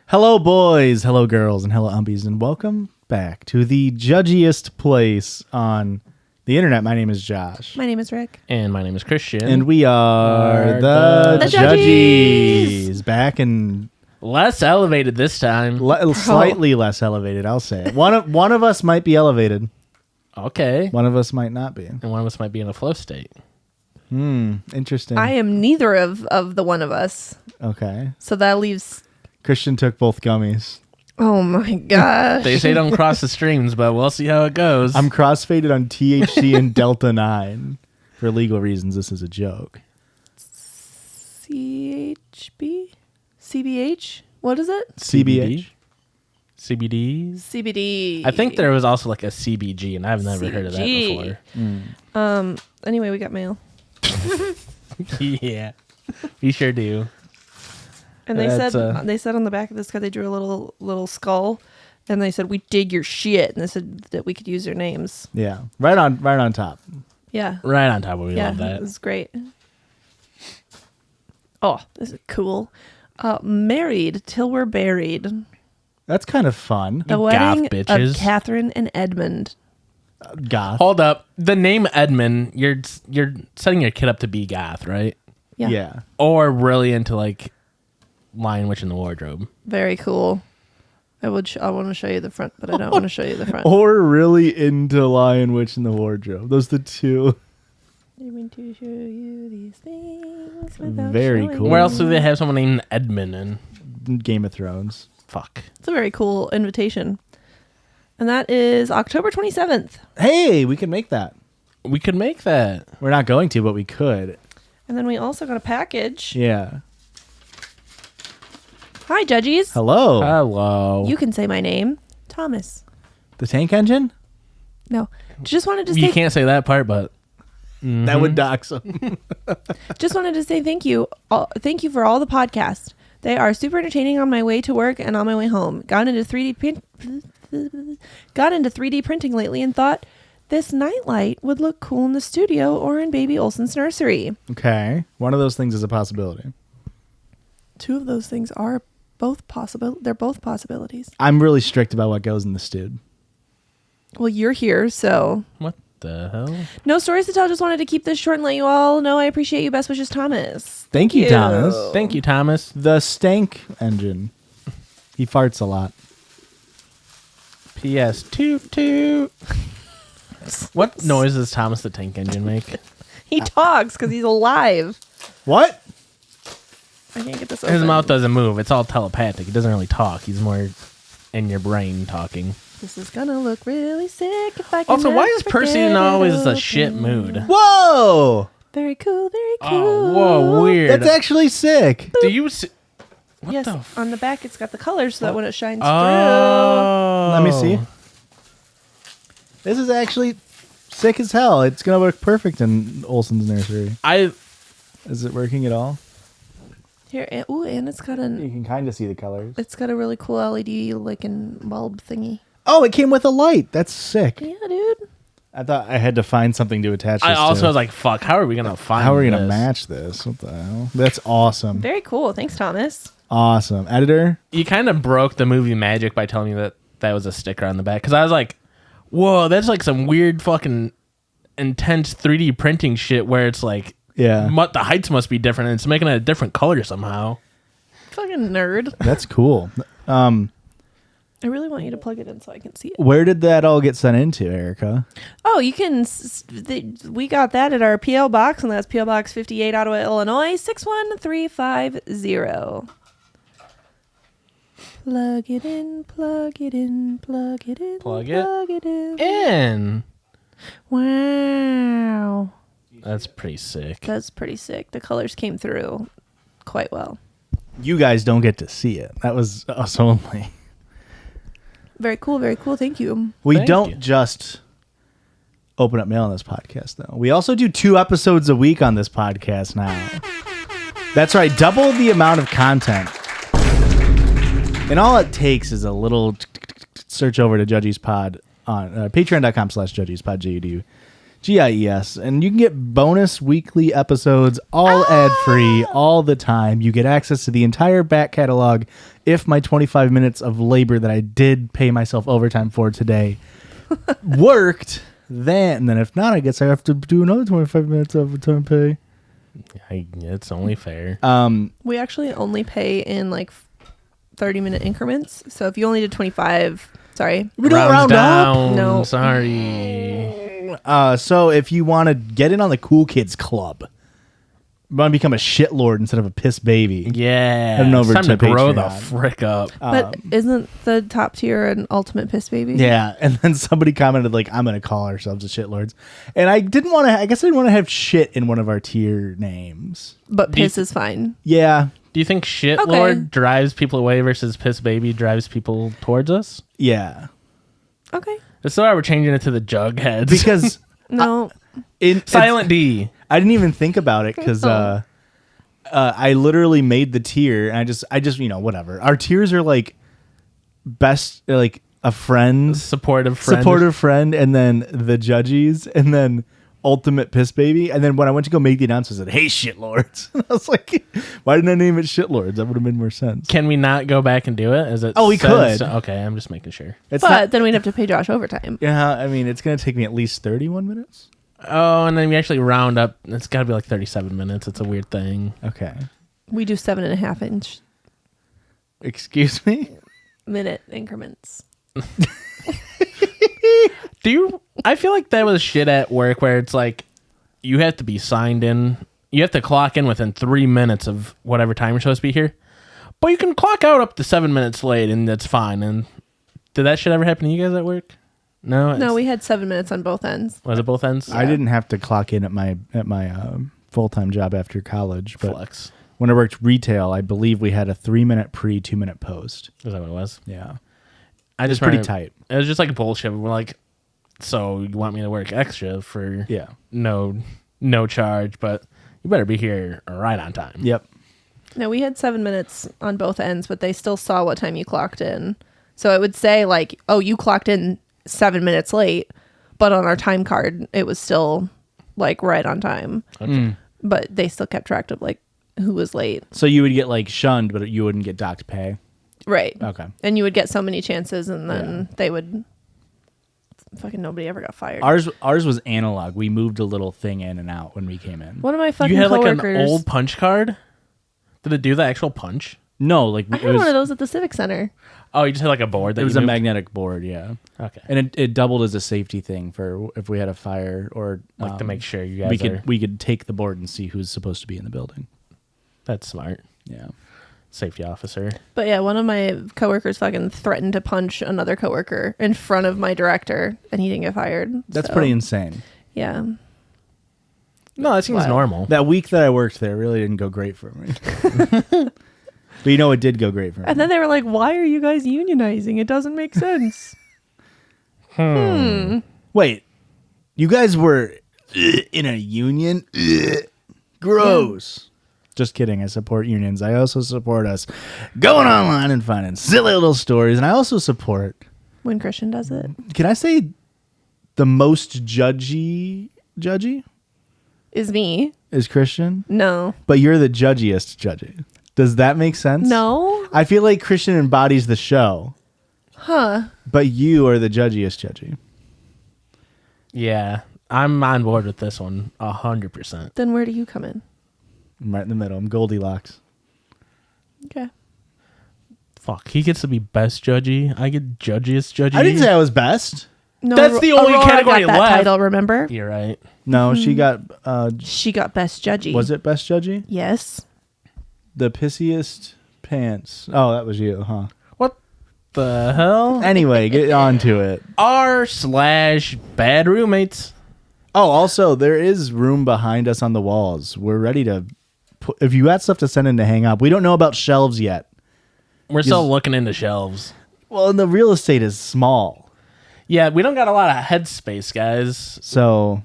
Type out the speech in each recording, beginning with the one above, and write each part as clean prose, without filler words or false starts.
Hello, boys, hello, girls, and hello, umbies, and welcome back to the judgiest place on the internet. My name is Josh. My name is Rick. And my name is Christian. And we are the Judgies. Back and less elevated this time. slightly less elevated, I'll say it. One of us might be elevated. Okay. One of us might not be. And one of us might be in a flow state. Interesting. I am neither of the one of us. Okay. So that leaves... Christian took both gummies. Oh my gosh. They say don't cross the streams, but we'll see how it goes. I'm crossfaded on THC and Delta 9. For legal reasons, this is a joke. CHB? CBH? What is it? CBH? CBD? CBD. I think there was also like a CBG, and I've never heard of that CBG. before. Anyway, we got mail. Yeah. We sure do. And they said on the back of this card they drew a little skull, and they said we dig your shit, and they said that we could use their names. Yeah. Right on top. Yeah. Right on top of it. We Yeah, love that. it was great. Oh, this is cool. Married till we're buried. That's kind of fun. The You wedding goth bitches. of Catherine and Edmund. Goth. Hold up. The name Edmund, you're setting your kid up to be goth, right? Yeah. Or really into like Lion Witch in the Wardrobe. Very cool. I want to show you the front, but I don't want to show you the front. Or really into Lion Witch in the Wardrobe. Those are the two. I want to show you these things without Very showing cool. Where you. else do they have someone named Edmund in? Game of Thrones. Fuck. It's a very cool invitation. And that is October 27th. Hey, we can make that. We could make that. We're not going to, but we could. And then we also got a package. Yeah. Hi, Judgies. Hello. Hello. You can say my name. Thomas. The tank engine? No. Just wanted to You say can't say that part, but That would dox him. just wanted to say thank you. Thank you for all the podcasts. They are super entertaining on my way to work and on my way home. Got into 3D printing lately and thought this nightlight would look cool in the studio or in Baby Olsen's nursery. Okay. One of those things is a possibility. Two of those things are both possible. They're both possibilities. I'm really strict about what goes in the stewed. Well, you're here, so what the hell? no stories to tell. Just wanted to keep this short and let you all know I appreciate you. Best wishes, Thomas. Thank you, Thomas. Thank you, Thomas. The stank engine. He farts a lot. P.S. Toot toot. What noise does Thomas the Tank Engine make? He talks because he's alive. What? I can't get this His open. mouth doesn't move. It's all telepathic. He doesn't really talk. He's more in your brain talking. This is gonna look really sick if I can. Also, why is never Percy get in it always a open. shit mood? Whoa! Very cool, very cool. Oh, whoa, weird. That's actually sick. Do you see? What yes, the on the back it's got the colors so that when it shines Oh. Let me see. This is actually sick as hell. It's going to work perfect in Olsen's nursery. Is it working at all? through. Here, and it's got You an. can kind of see the colors. It's got a really cool LED like in bulb thingy. Oh, it came with a light. That's sick. Yeah, dude. I thought I had to find something to attach this I also to. was like, fuck, how are we going to find How are we going to this? match this? What the hell? That's awesome. Very cool. Thanks, Thomas. Awesome. Editor? You kind of broke the movie magic by telling me that was a sticker on the back. Because I was like, whoa, that's like some weird fucking intense 3D printing shit where it's like, Yeah. the heights must be different and it's making it a different color somehow. Fucking nerd. That's cool. I really want you to plug it in so I can see it. Where did that all get sent into, Erica? Oh, you can. We got that at our PO box, and that's PO Box 58, Ottawa, Illinois 61350. Plug it in, plug it in, plug it in, Plug it plug it in. in. Wow, That's pretty sick. that's pretty sick. The colors came through quite well. You guys don't get to see it. That was us only. Very cool, very cool. Thank you. We Thank don't you. just open up mail on this podcast, though. We also do 2 episodes a week on this podcast now. That's right. Double the amount of content. And all it takes is a little search over to Judgies Pod on patreon.com/JudgiesPod, GIES. And you can get bonus weekly episodes, all ad-free, all the time. You get access to the entire back catalog if my 25 minutes of labor that I did pay myself overtime for today worked. Then if not, I guess I have to do another 25 minutes of overtime pay. It's only fair. We actually only pay in like 30-minute increments. So if you only did 25, sorry. We don't round down. up. No. Sorry. So if you want to get in on the cool kids club, want to become a shitlord instead of a piss baby. Yeah. Head on over it's time to to grow Patreon. the frick up. But isn't the top tier an ultimate piss baby? Yeah, and then somebody commented like, "I'm gonna call ourselves the shitlords," and I didn't want to. I guess I didn't want to have shit in one of our tier names. But piss is fine. Yeah, Do you think shitlord drives people away versus piss baby drives people towards us? yeah, Okay. That's why we're changing it to the Jugheads. because No. Silent D. I didn't even think about it because I literally made the tier, and I just whatever. Our tiers are like best, like a friend, Supportive friend. and then the Judgies, and then ultimate piss baby. And then when I went to go make the announcement, I said, "Hey, shitlords," and I was like, "Why didn't I name it shitlords? That would have made more sense." Can we not go back and do it? Is it? Oh, we could. Okay, I'm just making sure. But then we'd have to pay Josh overtime. Yeah, I mean, it's gonna take me at least 31 minutes. Oh, and then we actually round up. It's got to be like 37 minutes. It's a weird thing. Okay. We do 7.5 inch Excuse me? minute increments. I feel like that was shit at work where it's like you have to be signed in. You have to clock in within 3 minutes of whatever time you're supposed to be here. But you can clock out up to 7 minutes late, and that's fine. And did that shit ever happen to you guys at work? No, we had 7 minutes on both ends. Was it both ends? I didn't have to clock in at my full-time job after college, but Flex. when I worked retail, I believe we had a 3-minute pre, 2-minute post. Is that what it was? Yeah. I just pretty remember- tight. It was just like bullshit. We're like, so you want me to work extra for no charge, but you better be here right on time. Yep. No, we had 7 minutes on both ends, but they still saw what time you clocked in. So it would say like, oh, you clocked in 7 minutes late, but on our time card, it was still like right on time. Okay. But they still kept track of like who was late. So you would get like shunned, but you wouldn't get docked pay. Right. Okay. And you would get so many chances, and then they would. Fucking nobody ever got fired. Ours was analog. We moved a little thing in and out when we came in. One of my fucking You had like coworkers. an old punch card? Did it do the actual punch? No, like I had one of those at the Civic Center. Oh, you just had like a board that it was you a moved? magnetic board, yeah. Okay. And it doubled as a safety thing for if we had a fire or Like to make sure you guys we could take the board and see who's supposed to be in the building. That's smart. Yeah. Safety officer. But yeah, one of my coworkers fucking threatened to punch another coworker in front of my director, and he didn't get fired. That's So, pretty insane. Yeah. No, that seems Wow. normal. That week that I worked there really didn't go great for me. But you know it did go great for me. And then they were like, "Why are you guys unionizing? It doesn't make sense." Wait, you guys were in a union? Gross. Just kidding. I support unions. I also support us going online and finding silly little stories. And I also support, When Christian does it, can I say the most judgy is me. is Christian? No. But you're the judgiest judgy. Does that make sense? No. I feel like Christian embodies the show, Huh. but you are the judgiest judgy. Yeah. I'm on board with this one 100%. Then where do you come in? I'm right in the middle. I'm Goldilocks. Okay. Fuck. He gets to be best judgy. I get judgiest judgy. I didn't say I was best. No, That's the only Aurora category got that left. title, remember? You're right. No, she got, She got best judgy. was it best judgy? Yes. The pissiest pants. Oh, that was you, huh? What the hell? Anyway, get on to it. R/bad roommates. Oh, also, there is room behind us on the walls. We're ready to put, if you got stuff to send in to hang up. We don't know about shelves yet. We're still looking into shelves. Well, and the real estate is small. Yeah, we don't got a lot of headspace, guys. So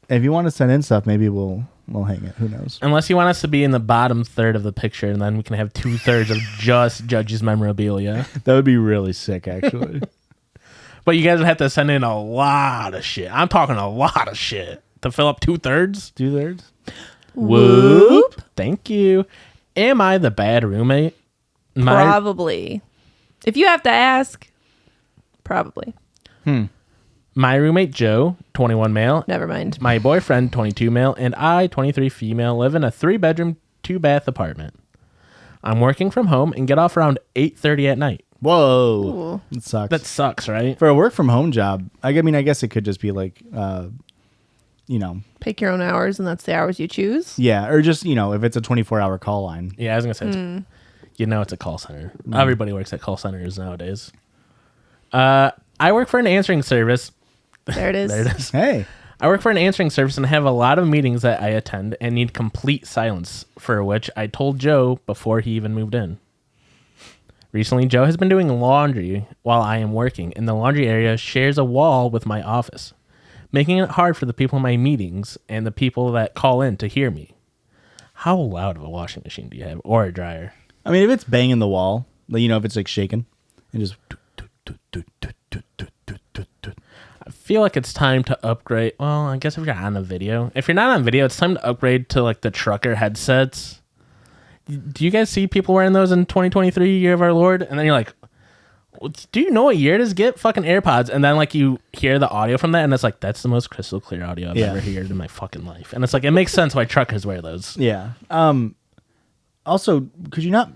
if you want to send in stuff, maybe we'll hang it. Who knows? Unless you want us to be in the bottom third of the picture, and then we can have 2/3 of just Judges memorabilia. That would be really sick, actually. But you guys would have to send in a lot of shit. I'm talking a lot of shit to fill up 2/3. 2/3. Whoop. Thank you. Am I the bad roommate? Probably. If you have to ask, probably. My roommate, Joe, 21 male. Never mind. My boyfriend, 22 male, and I, 23 female, live in a 3-bedroom, 2-bath apartment. I'm working from home and get off around 8:30 at night. Whoa. It sucks. That sucks, right? For a work from home job, I mean, I guess it could just be like, Pick your own hours, and that's the hours you choose. yeah, or just, if it's a 24-hour call line. Yeah, I was going to say, it's a call center. Everybody works at call centers nowadays. I work for an answering service. There it is. There it is. Hey. I work for an answering service and have a lot of meetings that I attend and need complete silence, for which I told Joe before he even moved in. Recently, Joe has been doing laundry while I am working, and the laundry area shares a wall with my office, making it hard for the people in my meetings and the people that call in to hear me. How loud of a washing machine do you have, or a dryer? I mean, if it's banging the wall, if it's like shaking, and just... I feel like it's time to upgrade. Well, I guess if you're on a video. If you're not on video, it's time to upgrade to like the trucker headsets. Do you guys see people wearing those in 2023, year of our Lord? And then you're like, do you know what year it is? Get fucking AirPods. And then like you hear the audio from that and it's like, that's the most crystal clear audio I've ever heard in my fucking life. And it's like, it makes sense why truckers wear those. Yeah. Also, could you not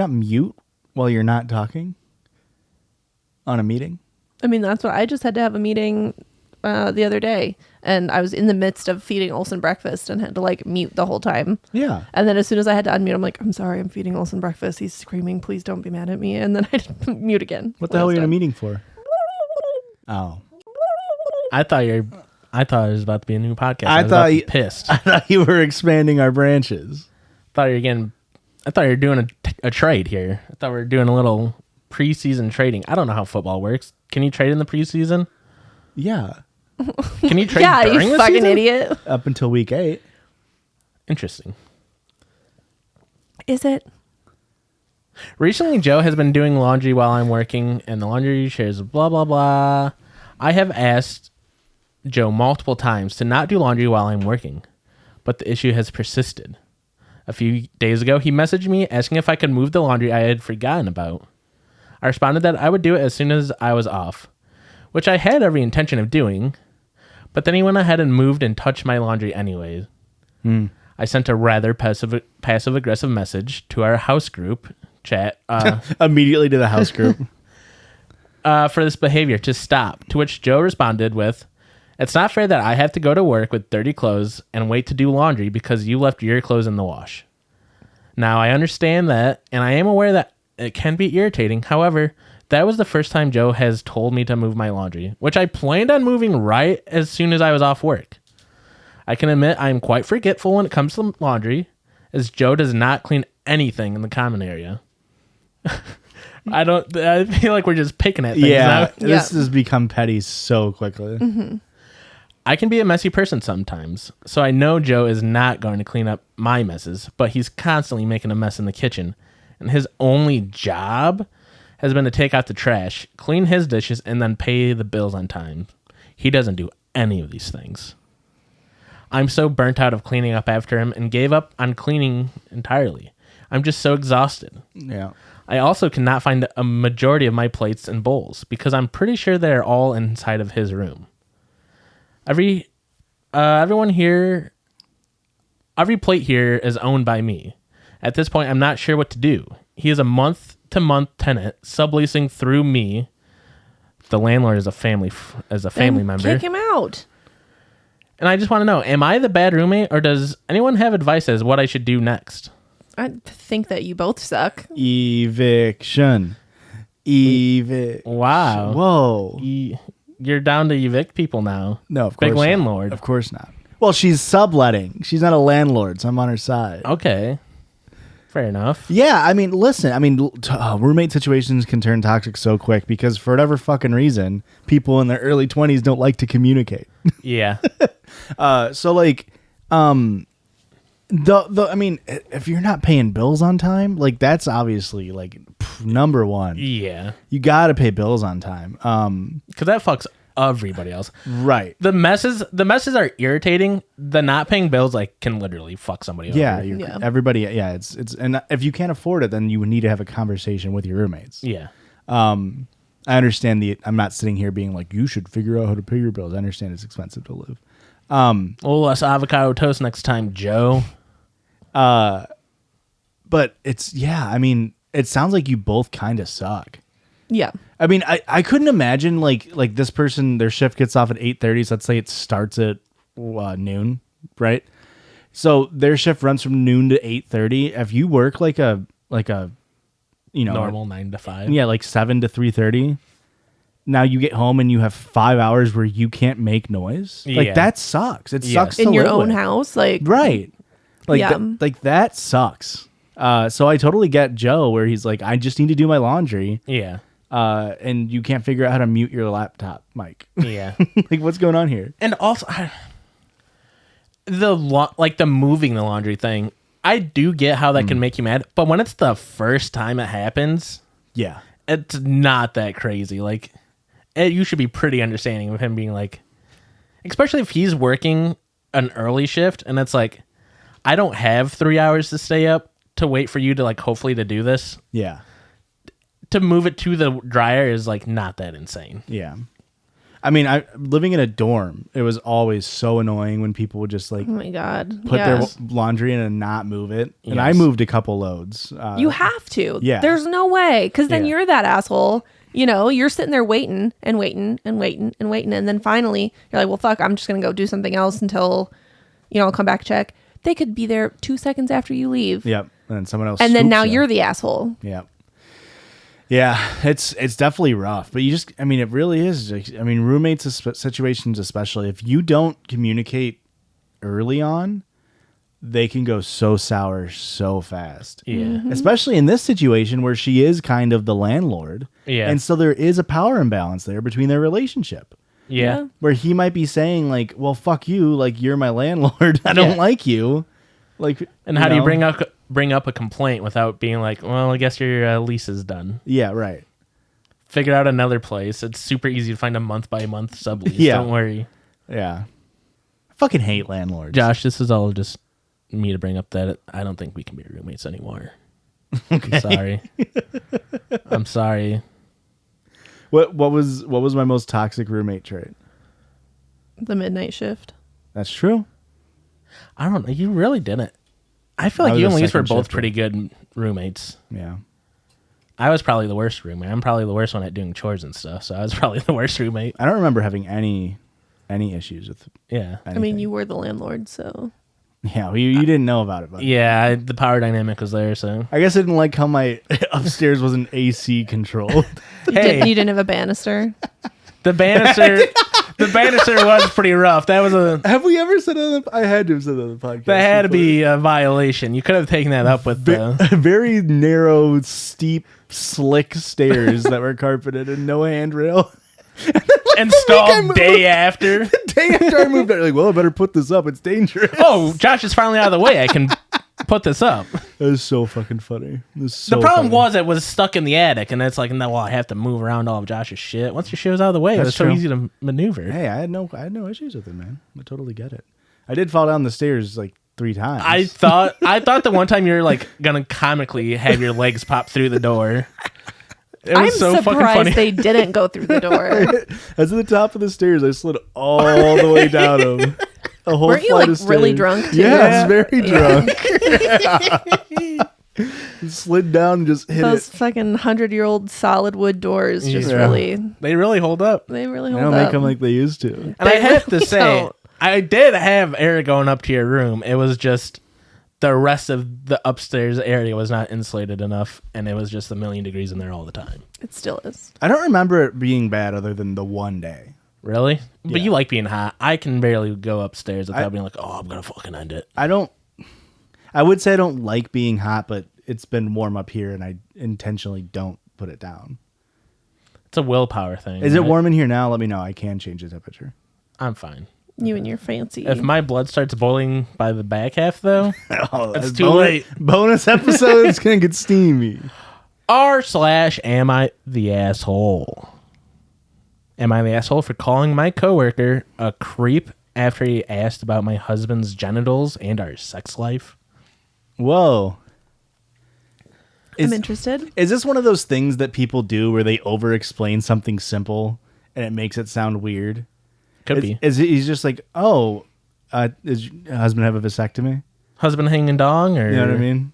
mute while you're not talking on a meeting? I mean, that's what I just had to have a meeting the other day, and I was in the midst of feeding Olsen breakfast and had to like mute the whole time. Yeah. And then as soon as I had to unmute, I'm like, I'm sorry, I'm feeding Olsen breakfast. He's screaming, please don't be mad at me. And then I had to mute again. What the hell are you in a meeting for? Oh. I thought it was about to be a new podcast. I was thought about to you be pissed. I thought you were expanding our branches. I thought you were doing a trade here. I thought we were doing a little preseason trading. I don't know how football works. Can you trade in the preseason? Yeah. Can you trade Yeah, during you the fucking season? idiot. Up until week 8. Interesting. Is it? Recently, Joe has been doing laundry while I'm working, and the laundry shares blah, blah, blah. I have asked Joe multiple times to not do laundry while I'm working, but the issue has persisted. A few days ago, he messaged me asking if I could move the laundry I had forgotten about. I responded that I would do it as soon as I was off, which I had every intention of doing, but then he went ahead and moved and touched my laundry anyways. I sent a rather passive-aggressive message to our house group chat Immediately to the house group. for this behavior to stop, to which Joe responded with, "It's not fair that I have to go to work with dirty clothes and wait to do laundry because you left your clothes in the wash." Now, I understand that, and I am aware that it can be irritating. However, that was the first time Joe has told me to move my laundry, which I planned on moving right as soon as I was off work. I can admit I am quite forgetful when it comes to laundry, as Joe does not clean anything in the common area. I feel like we're just picking at things now. This has become petty so quickly. Mm-hmm. I can be a messy person sometimes, so I know Joe is not going to clean up my messes, but he's constantly making a mess in the kitchen, and his only job has been to take out the trash, clean his dishes, and then pay the bills on time. He doesn't do any of these things. I'm so burnt out of cleaning up after him and gave up on cleaning entirely. I'm just so exhausted. Yeah. I also cannot find a majority of my plates and bowls because I'm pretty sure they're all inside of his room. Every plate here is owned by me. At this point, I'm not sure what to do. He is a month-to-month tenant, subleasing through me. The landlord is a family member. Kick him out. And I just want to know, am I the bad roommate, or does anyone have advice as what I should do next? I think that you both suck. Eviction. Wow. Whoa. You're down to evict people now. No, of course Big not. landlord. Of course not. Well, she's subletting. She's not a landlord, so I'm on her side. Okay. Fair enough. Yeah, I mean, listen. I mean, roommate situations can turn toxic so quick because for whatever fucking reason, people in their early 20s don't like to communicate. Yeah. I mean, if you're not paying bills on time, like that's obviously like number one. Yeah. You got to pay bills on time. Because that fucks everybody else. Right. The messes are irritating. The not paying bills like can literally fuck somebody Yeah, over. Yeah. everybody. Yeah, it's and if you can't afford it, then you would need to have a conversation with your roommates. Yeah. I understand I'm not sitting here being like you should figure out how to pay your bills. I understand it's expensive to live. Oh, less avocado toast next time, Joe. But it's I mean, it sounds like you both kind of suck. Yeah. I mean, I couldn't imagine like this person, their shift gets off at 8:30. So let's say it starts at noon, right? So their shift runs from noon to 8:30. If you work like a Normal 9 to 5. yeah, like 7 to 3:30. Now you get home and you have 5 hours where you can't make noise. Like Yeah. that sucks. It sucks to In your live own with. house, like Right. Like Yeah. like that sucks. So I totally get Joe where he's like, I just need to do my laundry. Yeah. And you can't figure out how to mute your laptop mic. Yeah. Like what's going on here? And also, the moving the laundry thing, I do get how that can make you mad, but when it's the first time it happens, Yeah. it's not that crazy. Like, you should be pretty understanding of him being like, especially if he's working an early shift and it's like, I don't have 3 hours to stay up to wait for you to like, hopefully to do this. Yeah. To move it to the dryer is like not that insane. Yeah. I mean, living in a dorm, it was always so annoying when people would just like oh my god. put Yes. their laundry in and not move it. And I Yes. moved a couple loads. You have to. yeah. There's no way. Because then Yeah. you're that asshole. You know, you're sitting there waiting and waiting and waiting and waiting. And then finally, you're like, well, fuck, I'm just going to go do something else until, I'll come back, check. They could be there 2 seconds after you leave. Yep. And then someone else. And then swoops now you. you're the asshole. Yep. Yeah, it's definitely rough, but it really is. I mean, roommates situations, especially if you don't communicate early on, they can go so sour so fast. Yeah. Mm-hmm. Especially in this situation where she is kind of the landlord. Yeah. And so there is a power imbalance there between their relationship Yeah. where he might be saying like, well, fuck you. Like you're my landlord. I don't Yeah. like you. Like, And how do you know? bring up a complaint without being like, well, I guess your lease is done. Yeah, right. Figure out another place. It's super easy to find a month by month sublease. Yeah. Don't worry. Yeah. I fucking hate landlords. Josh, this is all just me to bring up that I don't think we can be roommates anymore. Okay. I'm sorry. I'm sorry. What was my most toxic roommate trait? The midnight shift. That's true. I don't know. You really didn't. I feel I like was you a and Lise were second both shifter. pretty good roommates. Yeah. I was probably the worst roommate. I'm probably the worst one at doing chores and stuff. So I was probably the worst roommate. I don't remember having any issues with Yeah. I mean, you were the landlord, so. Yeah, well, you didn't know about it, but Yeah. The power dynamic was there. So I guess I didn't like how my upstairs wasn't AC controlled. hey, You didn't have a banister? the banister. The banister was pretty rough. That was Have we ever said it on I had to have said it on the podcast. that had to before. be a violation. You could have taken that up with the. Very narrow, steep, slick stairs that were carpeted and no handrail. Installed day after. Day after I moved out, like, well, I better put this up. It's dangerous. Oh, Josh is finally out of the way. I can put this up. That was so fucking funny. It was so The problem funny. was it was stuck in the attic, and it's like, no, well, I have to move around all of Josh's shit. Once your shit was out of the way, it That's was so true. easy to maneuver. Hey, I had no issues with it, man. I totally get it. I did fall down the stairs like 3 times. I thought the one time you were like gonna comically have your legs pop through the door. It I'm was so fucking surprised funny. they didn't go through the door. I was at the top of the stairs. I slid all the way down them. A whole Weren't you, flight like, of really stairs. drunk, too? Yeah, I was very drunk. Slid down and just hit Those it. fucking 100-year-old solid wood doors just Yeah. really, They really hold up. they really They hold don't up. make them like they used to. And I have to really say, don't. I did have air going up to your room. It was just the rest of the upstairs area was not insulated enough, and it was just a million degrees in there all the time. It still is. I don't remember it being bad other than the one day. Really? But Yeah. you like being hot. I can barely go upstairs without I- being like, oh, I'm going to fucking end it. I would say I don't like being hot, but it's been warm up here and I intentionally don't put it down. It's a willpower thing. Is it right? warm in here now? Let me know. I can change the temperature. I'm fine. You and your fancy. If my blood starts boiling by the back half, though, it's too late. Bonus episode is gonna get steamy. R/am I the asshole? Am I the asshole for calling my coworker a creep after he asked about my husband's genitals and our sex life? Whoa. I'm interested. Is this one of those things that people do where they over-explain something simple and it makes it sound weird? Could be. He's just like, oh, does your husband have a vasectomy? Husband hanging dong? Or You know what I mean?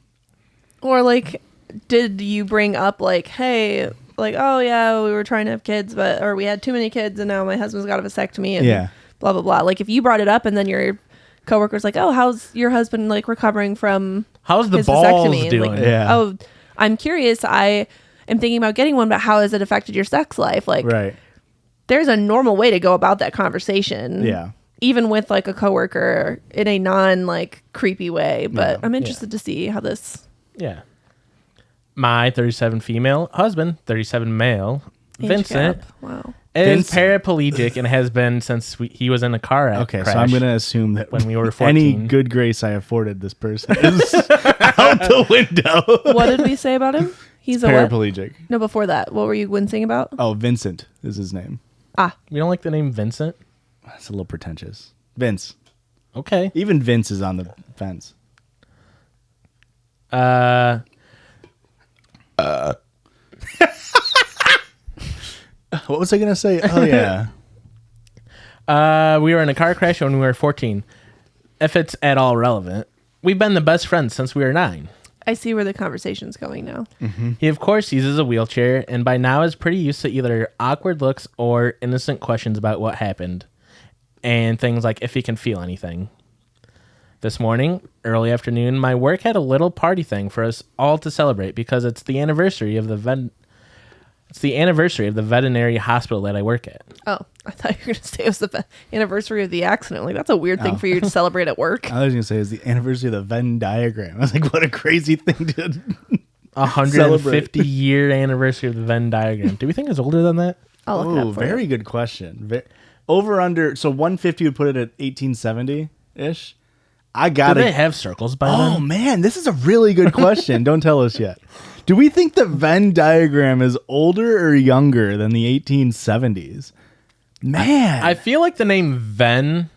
Or like, did you bring up like, hey, like, oh yeah, we were trying to have kids, or we had too many kids, and now my husband's got a vasectomy, and blah blah blah. Like, if you brought it up, and then your coworker's like, oh, how's your husband like recovering from how's the his balls vasectomy? doing? Like, Yeah. oh, I'm curious. I am thinking about getting one, but how has it affected your sex life? Like, Right. there's a normal way to go about that conversation. Yeah. Even with like a coworker in a non like creepy way. But I'm interested to see how this Yeah. My 37 female husband, 37 male, age Vincent, gap. Wow. is paraplegic and has been since he was in a car Okay, crash. so I'm going to assume that when we were 14. any good grace I afforded this person is out the window. What did we say about him? He's a what? Paraplegic. No, before that. What were you wincing about? Oh, Vincent is his name. You don't like the name Vincent? That's a little pretentious. Vince. Okay. Even Vince is on the fence. What was I going to say? Oh, yeah. We were in a car crash when we were 14. If it's at all relevant, we've been the best friends since we were 9. I see where the conversation's going now. He, of course, uses a wheelchair and by now is pretty used to either awkward looks or innocent questions about what happened and things like if he can feel anything. This morning, early afternoon, my work had a little party thing for us all to celebrate because it's the anniversary of the veterinary hospital that I work at. Oh, I thought you were going to say it was the anniversary of the accident. Like, that's a weird thing for you to celebrate at work. I was going to say it's the anniversary of the Venn diagram. I was like, what a crazy thing to 150-year anniversary of the Venn diagram. Do we think it's older than that? I'll look it Oh, up for very you. good question. Over under, so 150 would put it at 1870-ish. I got Do it. they have circles by Oh, then? man, this is a really good question. Don't tell us yet. Do we think the Venn diagram is older or younger than the 1870s? Man. I feel like the name Venn,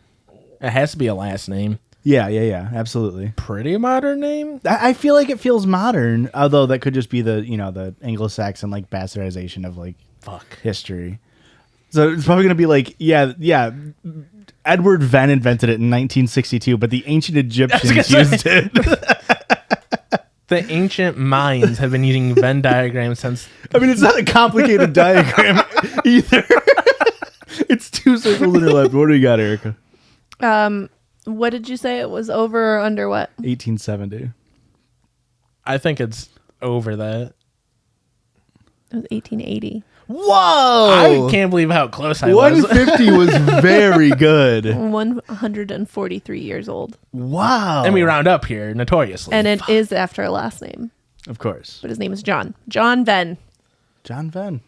it has to be a last name. Yeah, absolutely. Pretty modern name? I feel like it feels modern, although that could just be the Anglo-Saxon like bastardization of like history. So it's probably going to be like, yeah, Edward Venn invented it in 1962, but the ancient Egyptians used it. The ancient Mayans have been using Venn diagrams since... I mean, it's not a complicated diagram either. It's two circles in your left. What do you got, Erica? What did you say? It was over or under what? 1870. I think it's over that. It was 1880. Whoa! I can't believe how close I was. 150 was very good. 143 years old. Wow. And we round up here, notoriously. And it is after a last name. Of course. But his name is John. John Venn. John Venn.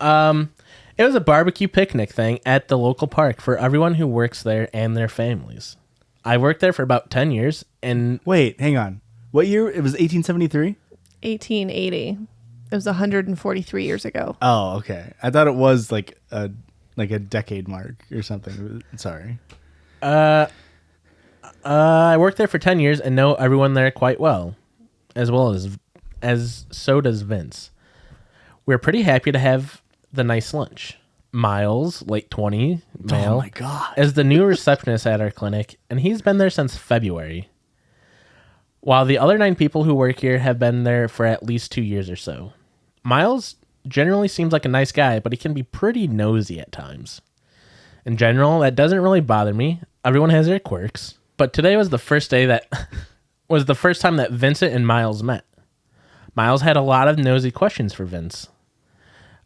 It was a barbecue picnic thing at the local park for everyone who works there and their families. I worked there for about 10 years and... Wait, hang on. What year? It was 1873? 1880. It was 143 years ago. Oh, okay. I thought it was like a decade mark or something. Sorry. I worked there for 10 years and know everyone there quite well as so does Vince. We're pretty happy to have the nice lunch. Miles, late 20, male, Oh my God. is the new receptionist at our clinic, and he's been there since February. While the other 9 people who work here have been there for at least 2 years or so. Miles generally seems like a nice guy, but he can be pretty nosy at times. In general, that doesn't really bother me. Everyone has their quirks. But today was the first time that Vincent and Miles met. Miles had a lot of nosy questions for Vince.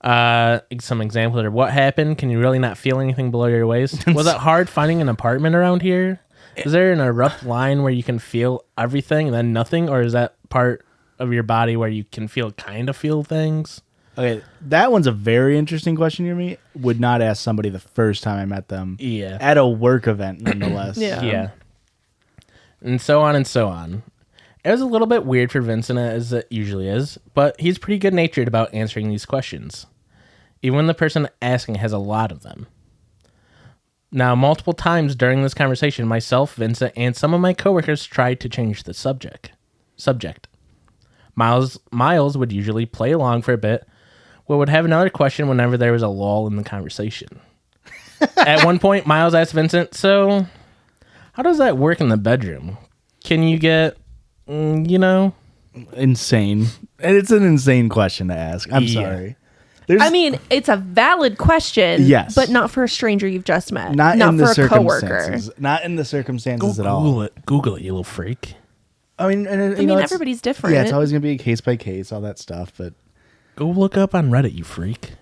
Some examples are, what happened? Can you really not feel anything below your waist? Was it hard finding an apartment around here? Is there an abrupt line where you can feel everything and then nothing? Or is that part of your body where you can feel things? Okay, that one's a very interesting question to me. Would not ask somebody the first time I met them. Yeah. At a work event, nonetheless. Yeah. Yeah. And so on and so on. It was a little bit weird for Vincent, as it usually is, but he's pretty good-natured about answering these questions, even when the person asking has a lot of them. Now, multiple times during this conversation, myself, Vincent, and some of my coworkers tried to change the subject. Miles would usually play along for a bit, but would have another question whenever there was a lull in the conversation. At one point, Miles asked Vincent, "So, how does that work in the bedroom? Can you get, Insane. And it's an insane question to ask. I'm sorry. I mean, it's a valid question. Yes. But not for a stranger you've just met. Not in for the a coworker. circumstances. Not in the circumstances at all. Google it, you little freak. I mean, Everybody's different. Yeah, it's always going to be a case by case, all that stuff. But Go look up on Reddit, you freak.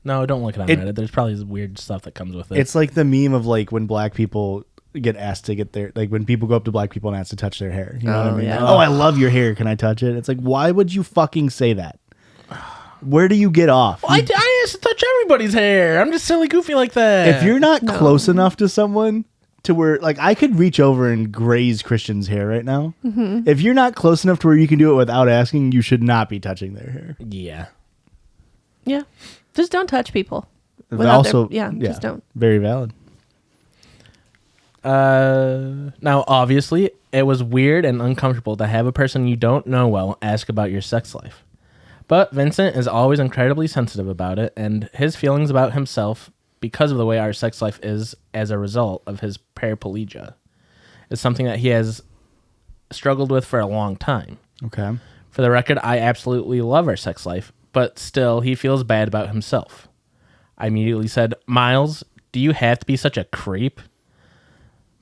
No, don't look it on Reddit. There's probably this weird stuff that comes with it. it's like the meme of like when black people get asked to get their, like when people go up to black people and ask to touch their hair. You know what I mean? yeah. Oh, I love your hair. Can I touch it? It's like, why would you fucking say that? Where do you get off? I asked to touch everybody's hair. I'm just silly goofy like that. If you're not close enough to someone to where, like, I could reach over and graze Christian's hair right now. Mm-hmm. If you're not close enough to where you can do it without asking, you should not be touching their hair. Yeah. Yeah. Just don't touch people. Just don't. Very valid. Now, obviously, it was weird and uncomfortable to have a person you don't know well ask about your sex life. But Vincent is always incredibly sensitive about it, and his feelings about himself, because of the way our sex life is as a result of his paraplegia, is something that he has struggled with for a long time. Okay. For the record, I absolutely love our sex life, but still, he feels bad about himself. I immediately said, "Miles, do you have to be such a creep?"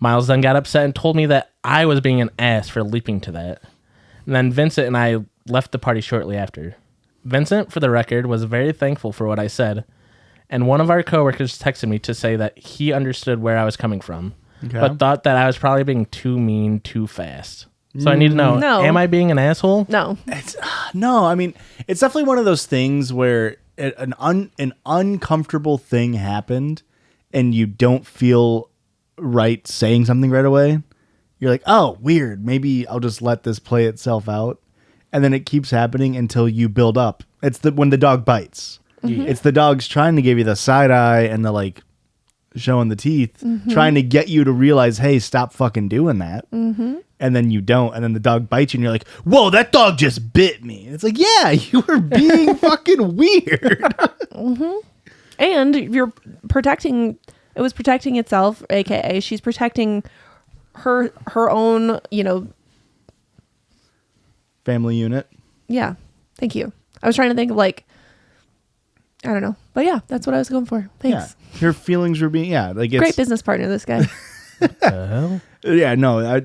Miles then got upset and told me that I was being an ass for leaping to that. And then Vincent and I left the party shortly after. Vincent, for the record, was very thankful for what I said, and one of our coworkers texted me to say that he understood where I was coming from, but thought that I was probably being too mean too fast. So I need to know, am I being an asshole? No. No, I mean, it's definitely one of those things where an uncomfortable thing happened and you don't feel right saying something right away. You're like, oh, weird. Maybe I'll just let this play itself out. And then it keeps happening until you build up. It's when the dog bites. Mm-hmm. It's the dog's trying to give you the side eye and the like showing the teeth, trying to get you to realize, hey, stop fucking doing that. Mm-hmm. And then you don't. And then the dog bites you and you're like, whoa, that dog just bit me. It's like, yeah, you were being fucking weird. Mm-hmm. And you're protecting, it was protecting itself, AKA she's protecting her own, family unit. Yeah. Thank you. I was trying to think of like, I don't know. But yeah, that's what I was going for. Thanks. Yeah. Your feelings were being, like it's great business partner, this guy. What the hell? Yeah, no,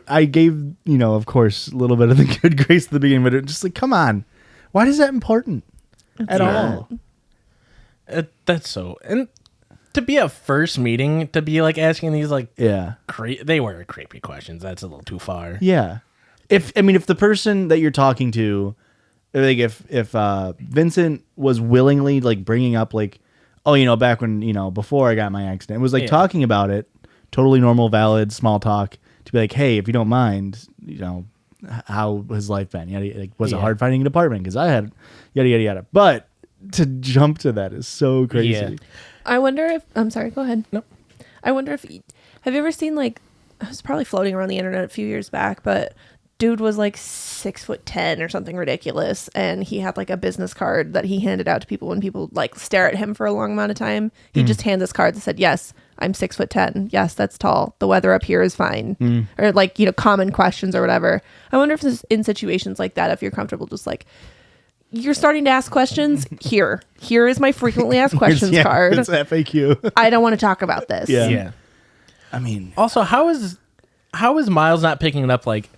I gave, of course, a little bit of the good grace at the beginning, but it just like, come on. Why is that important at all? That's so, and to be a first meeting, to be like asking these like, they were creepy questions. That's a little too far. Yeah. If the person that you're talking to, like if Vincent was willingly like bringing up like, oh, back when, before I got my accident, it was like talking about it, totally normal, valid, small talk, to be like, hey, if you don't mind, how has life been? Like, was it hard finding an apartment? Because I had yada, yada, yada. But to jump to that is so crazy. Yeah. I wonder if, I'm sorry, go ahead. Nope. I wonder if, have you ever seen like, it was probably floating around the internet a few years back, but dude was like 6'10" or something ridiculous, and he had like a business card that he handed out to people when people like stare at him for a long amount of time. He'd just hand this card that said, yes, I'm 6'10". Yes, that's tall. The weather up here is fine. Or like, common questions or whatever. I wonder if this, in situations like that, if you're comfortable just like, you're starting to ask questions, here is my frequently asked questions card. It's FAQ. I don't want to talk about this. Yeah. I mean, also, how is Miles not picking it up? Like,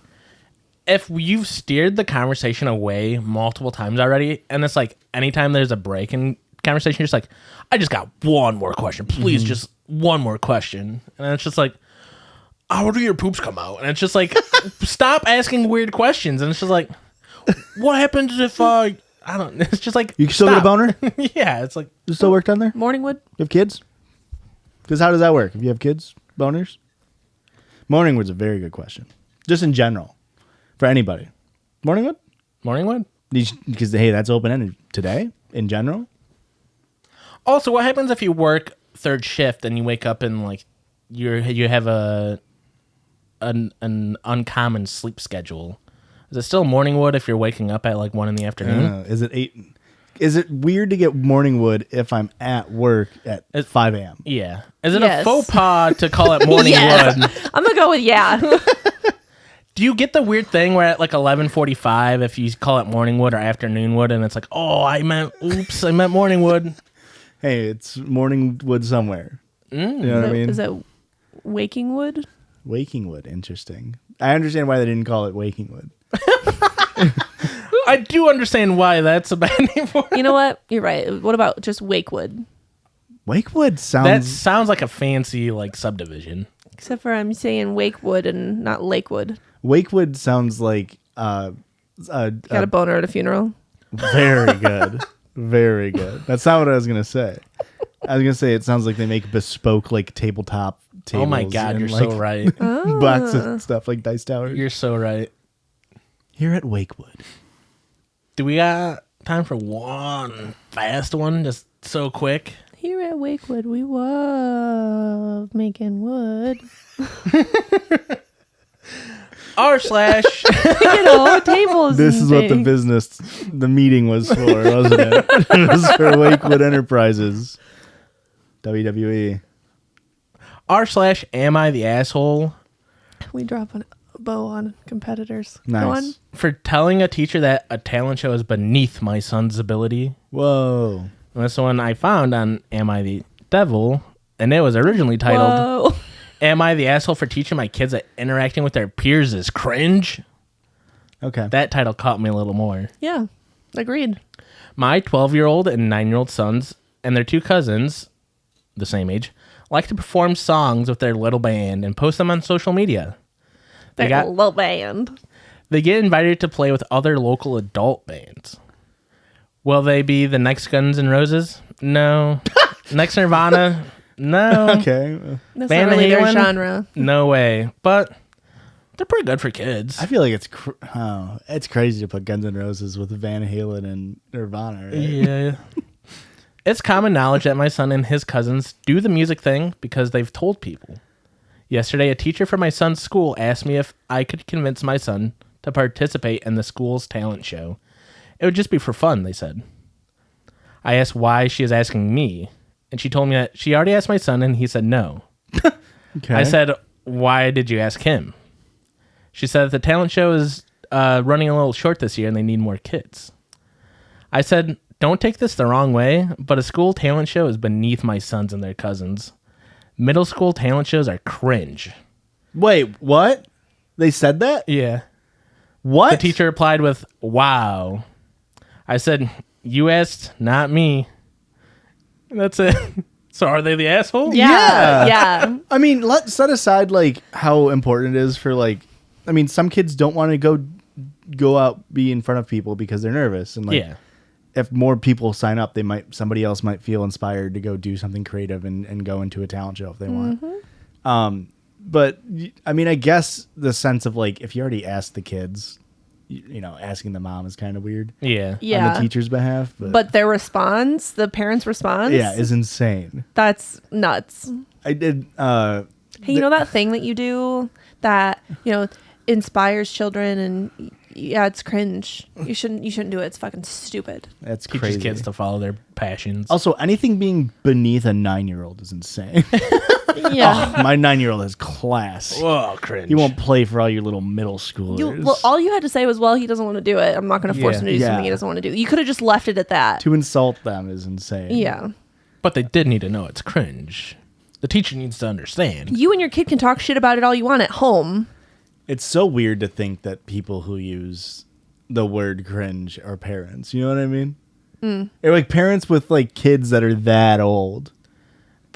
if you've steered the conversation away multiple times already, and it's like anytime there's a break in conversation, you're just like, I just got one more question. Please, just one more question. And it's just like, how do your poops come out? And it's just like, stop asking weird questions. And it's just like, what happens if I don't. It's just like You can still get a stop. boner? Yeah, it's like You still work down there? Morningwood. You have kids? Because how does that work? If you have kids, boners? Morningwood's a very good question. Just in general. For anybody. Morningwood? Morningwood. Because, hey, that's open-ended today, in general. Also, what happens if you work third shift and you wake up and like you have an uncommon sleep schedule? Is it still Morningwood if you're waking up at like 1 p.m? Is it 8? Is it weird to get Morningwood if I'm at work at 5 a.m.? Yeah. Is it Yes. a faux pas to call it Morningwood? Yes. I'm gonna go with yeah. Do you get the weird thing where at like 11:45 if you call it Morningwood or Afternoonwood and it's like, oh, I meant Morningwood? Hey, it's Morningwood somewhere. You know what I mean? Is it Wakingwood? Wakingwood, interesting. I understand why they didn't call it Wakingwood. I do understand why that's a bad name for it. You know what? You're right. What about just Wakewood? Wakewood sounds... That sounds like a fancy like subdivision. Except for I'm saying Wakewood and not Lakewood. Wakewood sounds like... Got a boner at a funeral. Very good. Very good. That's not what I was going to say. I was going to say it sounds like they make bespoke like tabletop tables. Oh my God, and, you're like, so right. boxes and stuff like dice towers. You're so right. Here at Wakewood. Do we got time for one fast one? Just so quick. Here at Wakewood, we love making wood. r/. You know, tables. This and is what the meeting was for, wasn't it? It was for Wakewood Enterprises. WWE. r/ am I the asshole We drop a bow on competitors. Nice. Go on. for telling a teacher that a talent show is beneath my son's ability? Whoa. And that's the one I found on Am I the Devil? And it was originally titled, Whoa. Am I the asshole for teaching my kids that interacting with their peers is cringe? Okay. That title caught me a little more. Yeah. Agreed. My 12-year-old and 9-year-old sons and their 2 cousins, the same age, like to perform songs with their little band and post them on social media. They They're got- a little band. They get invited to play with other local adult bands. Will they be the next Guns N' Roses? No. Next Nirvana? No. Okay. That's Van not really their Halen? genre. No way. But they're pretty good for kids. I feel like it's crazy to put Guns N' Roses with Van Halen and Nirvana, right? Yeah. It's common knowledge that my son and his cousins do the music thing because they've told people. Yesterday, a teacher from my son's school asked me if I could convince my son to participate in the school's talent show. It would just be for fun, they said. I asked why she is asking me, and she told me that she already asked my son and he said no. Okay. I said, why did you ask him? She said the talent show is running a little short this year and they need more kids. I said, don't take this the wrong way, but a school talent show is beneath my sons and their cousins. Middle school talent shows are cringe. Wait, what? They said that? Yeah. What? The teacher replied with, wow. I said, you asked, not me. That's it. So are they the asshole? Yeah. Yeah. I mean, let's set aside like how important it is for like. I mean, some kids don't want to go out be in front of people because they're nervous, and like, Yeah. if more people sign up, somebody else might feel inspired to go do something creative and go into a talent show if they want. But I mean, I guess the sense of like if you already asked the kids, you know, asking the mom is kind of weird. Yeah. On Yeah. the teacher's behalf, But their response, the parents' response, yeah, is insane. that's nuts. I did. Hey, you know that thing that you do that, you know, inspires children and yeah, it's cringe. You shouldn't do it. It's fucking stupid. That's Teaches crazy. kids to follow their passions. Also, anything being beneath a 9-year-old is insane. Yeah. My 9-year-old has class. Whoa, cringe. He won't play for all your little middle schoolers. Well, all you had to say was, well, he doesn't want to do it. I'm not going to force Yeah. him to do Yeah. something he doesn't want to do. You could have just left it at that. to insult them is insane. Yeah. But they did need to know it's cringe. The teacher needs to understand. You and your kid can talk shit about it all you want at home. It's so weird to think that people who use the word cringe are parents. You know what I mean? Or like parents with like kids that are that old.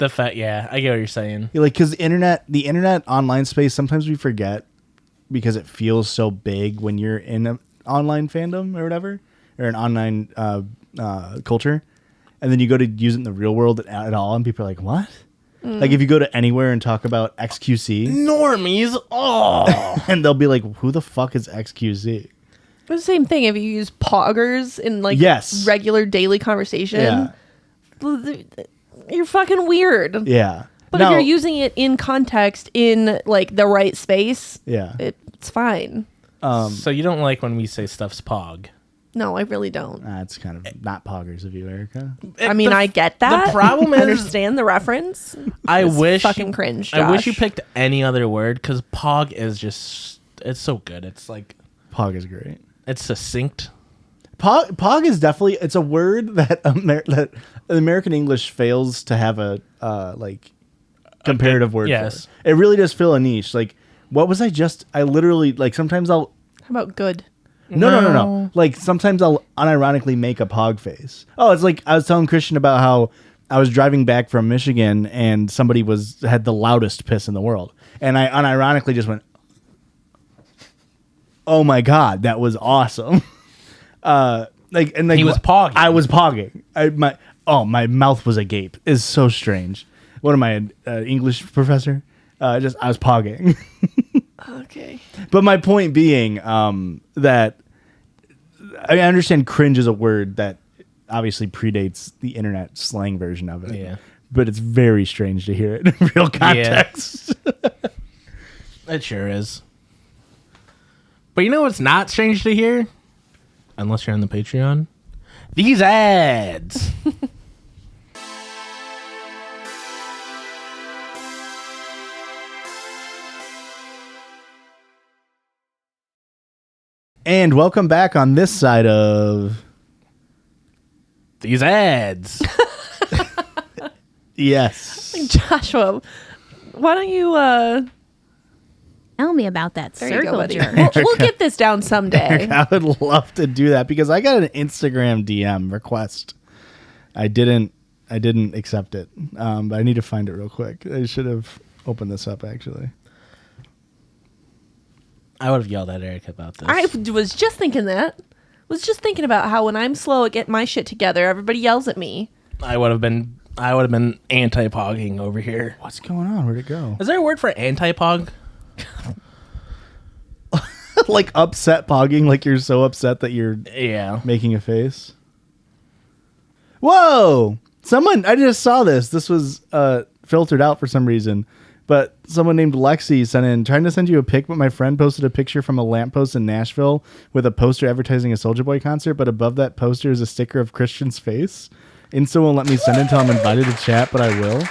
Yeah, I get what you're saying. Like, because the internet online space, sometimes we forget because it feels so big when you're in an online fandom or whatever. or an online culture, and then you go to use it in the real world at all, and people are like, "What?" Like if you go to anywhere and talk about XQC, Normies. Oh. and they'll be like, "Who the fuck is XQC?" It's the same thing if you use poggers in like Yes. regular daily conversation. Yeah. You're fucking weird. Yeah. But if you're using it in context in like the right space, yeah, it's fine. So you don't like when we say stuff's pog? No, I really don't. That's kind of not poggers of you, Erica. I mean, I get that. The problem I is, understand the reference. I It's wish fucking cringe. I wish you Josh. picked any other word because pog is just it's so good. It's like Pog is great. it's succinct. Pog is definitely it's a word that that American English fails to have a like comparative word yes. for. It really does fill a niche. Like what was I literally like sometimes I'll How about good? no. Like sometimes I'll unironically make a pog face. Oh, it's like I was telling Christian about how I was driving back from Michigan and somebody had the loudest piss in the world. And I unironically just went, "Oh my God, that was awesome." He was pogging. I was pogging. My mouth was agape. It's so strange. What am I, an English professor? I was pogging. Okay. But my point being that I understand cringe is a word that obviously predates the internet slang version of it. Yeah. But it's very strange to hear it in real context. It sure is. But you know what's not strange to hear? Unless you're on the Patreon. These ads. And welcome back on this side of These ads. yes. Joshua, why don't you Tell me about that there you go, circle buddy. jerk. We'll get this down someday. I would love to do that because I got an Instagram DM request. I didn't accept it, but I need to find it real quick. I should have opened this up actually. I would have yelled at Eric about this. I was just thinking that. Was just thinking about how when I'm slow at getting my shit together, everybody yells at me. I would have been anti-pogging over here. What's going on? Where'd it go? Is there a word for anti-pog? Like upset pogging, like you're so upset that you're Yeah. making a face. Whoa! I just saw this. This was filtered out for some reason. But someone named Lexi sent in, trying to send you a pic, but my friend posted a picture from a lamppost in Nashville with a poster advertising a Soulja Boy concert, but above that poster is a sticker of Christian's face. Insta won't let me send it until I'm invited to chat, but I will.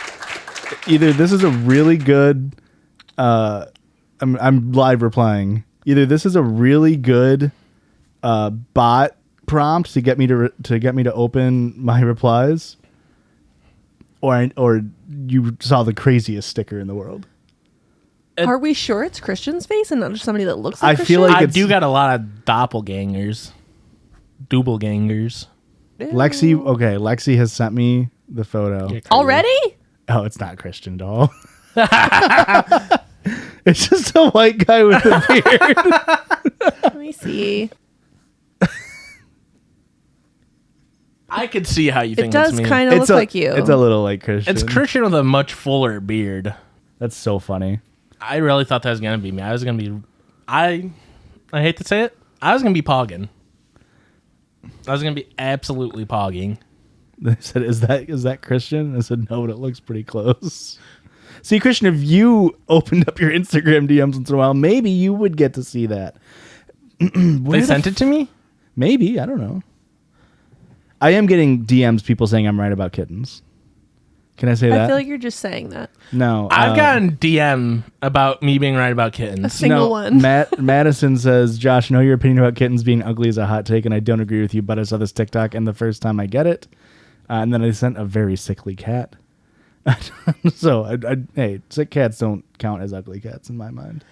Either this is a really good... I'm live replying. Either this is a really good bot prompt to get me to open my replies, or you saw the craziest sticker in the world. Are we sure it's Christian's face and not just somebody that looks like I Christian? feel like I it's- do got a lot of doppelgangers. Dooblegangers. Lexi has sent me the photo. You're crazy. Already? Oh, it's not Christian doll. It's just a white guy with a beard. Let me see. I could see how you It think does it's me. kind of look like you. It's a little like Christian. It's Christian with a much fuller beard. That's so funny. I really thought that was gonna be me. I was gonna be. I hate to say it. I was gonna be pogging. I was gonna be absolutely pogging. They said, "Is that Christian?" I said, "No, but it looks pretty close." See, Christian, if you opened up your Instagram DMs once in a while, maybe you would get to see that. They sent it to me. Maybe, I don't know. I am getting DMs, people saying I'm right about kittens. Can I say that? I feel like you're just saying that. No, I've gotten DM about me being right about A kittens. single one. Madison says, "Josh, I know your opinion about kittens being ugly is a hot take, and I don't agree with you, but I saw this TikTok, and the first time I get it, and then I sent a very sickly cat." So, hey, sick cats don't count as ugly cats in my mind.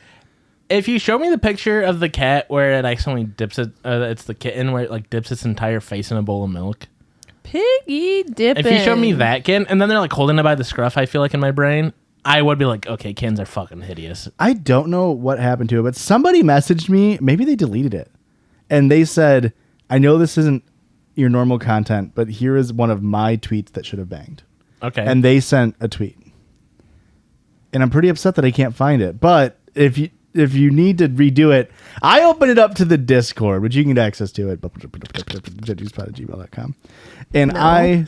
If you show me the picture of the cat where it accidentally dips it, it's the kitten where it like dips its entire face in a bowl of milk. Piggy dipping. If you show me that kitten, and then they're like holding it by the scruff, I feel like in my brain, I would be like, okay, kittens are fucking hideous. I don't know what happened to it, but somebody messaged me. Maybe they deleted it, and they said, I know this isn't your normal content, but here is one of my tweets that should have banged. Okay. And they sent a tweet. And I'm pretty upset that I can't find it. But if you need to redo it, I open it up to the Discord, which you can get access to at judgiespod@gmail.com. And No.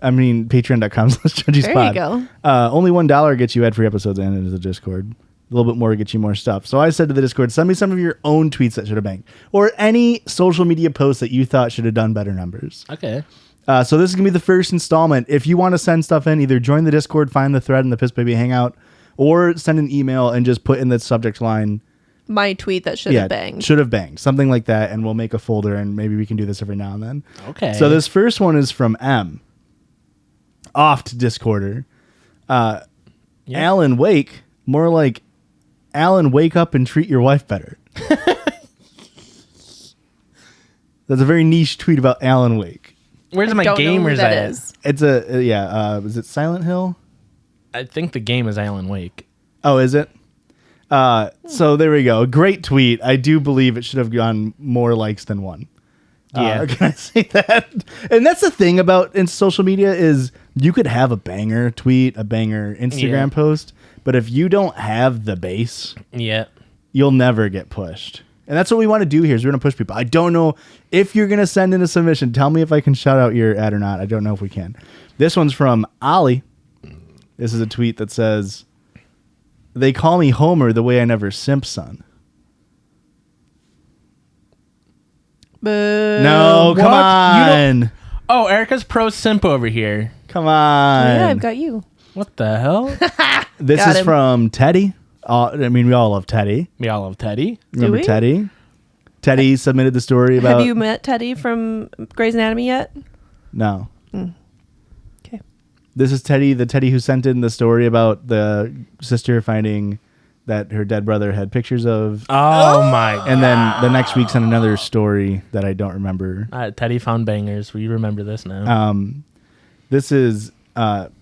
I mean, patreon.com/judgiespod. There you go. Only $1 gets you ad-free episodes and into the Discord. A little bit more gets you more stuff. So I said to the Discord, send me some of your own tweets that should have banged. Or any social media posts that you thought should have done better numbers. Okay. So this is going to be the first installment. If you want to send stuff in, either join the Discord, find the thread in the Piss Baby Hangout, or send an email and just put in the subject line, My tweet that should have banged. should have banged. Something like that, and we'll make a folder, and maybe we can do this every now and then. Okay. So this first one is from M. Oft Discorder. Alan Wake, more like Alan, wake up and treat your wife better. That's a very niche tweet about Alan Wake. Where's I my don't know who gamers that at? is. It's is it Silent Hill? I think the game is Alan Wake. Oh, is it? So there we go. Great tweet. I do believe it should have gone more likes than one. Yeah. Can I say that? And that's the thing about in social media is you could have a banger tweet, a banger Instagram post, but if you don't have the base, Yeah. you'll never get pushed. And that's what we want to do here is we're going to push people. I don't know if you're going to send in a submission. Tell me if I can shout out your ad or not. I don't know if we can. This one's from Ollie. This is a tweet that says, they call me Homer the way I never simp son. Boo. No, come What? You on. Oh, Erica's pro simp over here. Come on. Yeah, I've got you. What the hell? This Got is him. from Teddy. I mean, we all love Teddy. We all love Teddy. Remember we? Teddy? Teddy submitted the story about... Have you met Teddy from Grey's Anatomy yet? No. Okay. This is Teddy, the Teddy who sent in the story about the sister finding that her dead brother had pictures of. Oh my. And then the next week sent another story that I don't remember. Teddy found bangers. We remember this now. This is about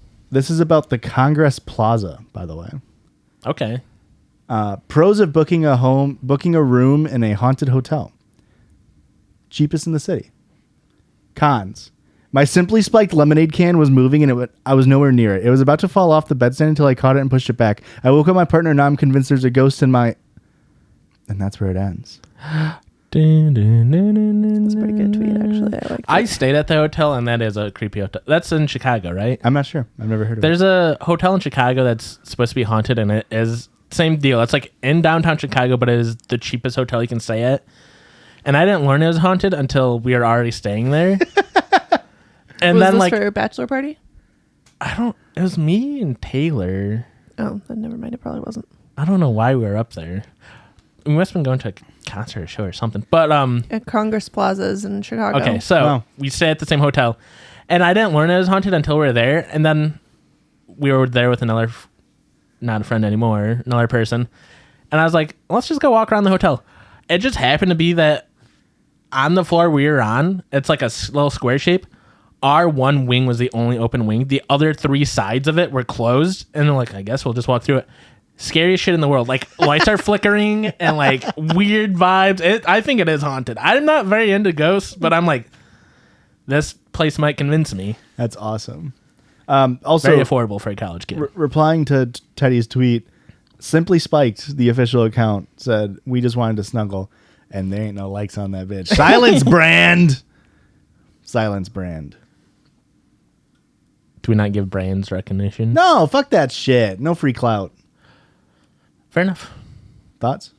the Congress Plaza, by the way. Okay. Pros of booking a room in a haunted hotel. Cheapest in the city. Cons. My Simply Spiked lemonade can was moving and I was nowhere near it. It was about to fall off the bedstand until I caught it and pushed it back. I woke up my partner and now I'm convinced there's a ghost in my... And that's where it ends. That's a pretty good tweet, actually. I like I stayed at the hotel, and that is a creepy hotel. That's in Chicago, right? I'm not sure. I've never heard of it. There's a hotel in Chicago that's supposed to be haunted, and it is same deal. It's like in downtown Chicago, but it is the cheapest hotel you can stay at. And I didn't learn it was haunted until we were already staying there. And was then this like for a bachelor party? it was me and Taylor. Oh, then never mind. It probably wasn't. I don't know why we were up there. We must have been going to a concert or show or something. But At Congress Plazas in Chicago. okay, so Wow. we stayed at the same hotel, and I didn't learn it was haunted until we were there, and then we were there with another, not a friend anymore, another person, and I was like, let's just go walk around the hotel. It just happened to be that on the floor we were on, it's like a little square shape. Our one wing was the only open wing. The other three sides of it were closed, and they're like, I guess we'll just walk through it. Scariest shit in the world. Like lights are flickering and like weird vibes. I think it is haunted. I'm not very into ghosts, but I'm like, this place might convince me. That's awesome. Also, Very affordable for a college kid. replying to Teddy's tweet, Simply Spiked, the official account, said, we just wanted to snuggle, and there ain't no likes on that bitch. Silence brand. Silence brand. Do we not give brands recognition? No, fuck that shit. No free clout. Fair enough. Thoughts?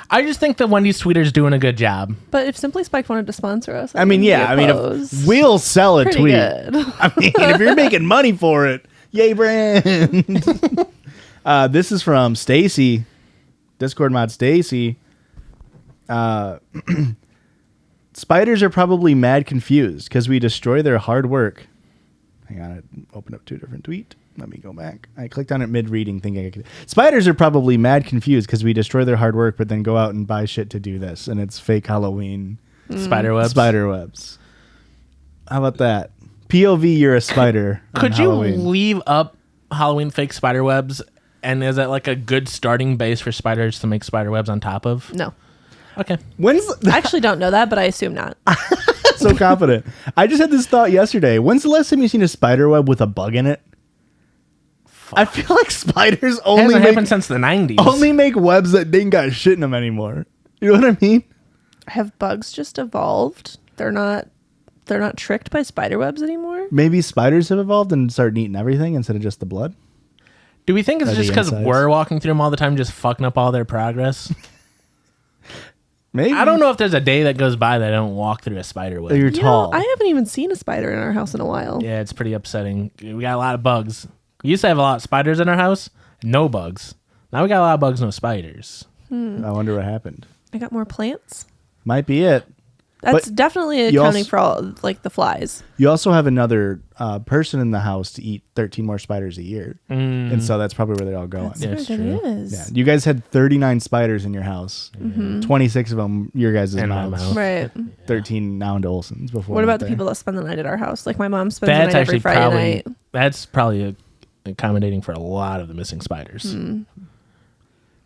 I just think that Wendy's tweeter's doing a good job. But if Simply Spiked wanted to sponsor us, I mean, yeah. I mean, if we'll sell a pretty tweet. good. I mean, if you're making money for it, yay, brand. This is from Stacy, Discord mod Stacy. Spiders are probably mad confused because we destroy their hard work. Hang on, I opened up two different tweets. Let me go back. I clicked on it mid-reading thinking I could. Spiders are probably mad confused because we destroy their hard work, but then go out and buy shit to do this, and it's fake Halloween Spiderwebs. spider webs. How about that? POV, you're a spider. on Could you Halloween. leave up Halloween fake spiderwebs? And is that like a good starting base for spiders to make spiderwebs on top of? No. Okay. When's I actually don't know that, but I assume not. so confident? I just had this thought yesterday. When's the last time you seen a spider web with a bug in it? I feel like spiders only Hasn't happened since the 90s. only make webs that ain't got shit in them anymore. You know what I mean? Have bugs just evolved? They're not tricked by spider webs anymore? Maybe spiders have evolved and started eating everything instead of just the blood. Do we think it's Or just the because insides. we're walking through them all the time, just fucking up all their progress? Maybe. I don't know if there's a day that goes by that I don't walk through a spider web. You're You know, tall. I haven't even seen a spider in our house in a while. Yeah, it's pretty upsetting. We got a lot of bugs. We used to have a lot of spiders in our house, no bugs. Now we got a lot of bugs, no spiders. I wonder what happened. I got more plants. Might be it. That's But definitely you accounting also- for all like the flies. You also have another person in the house to eat 13 more spiders a year. And so that's probably where they're all going. Yeah, it's What it true. is. Yeah. You guys had 39 spiders in your house. 26 of them, your guys' In my mouths. mouth. Right. 13 now into Olson's before. What I about went the there. people that spend the night at our house? Like my mom spends That's the night every actually Friday probably night. that's probably accommodating for a lot of the missing spiders.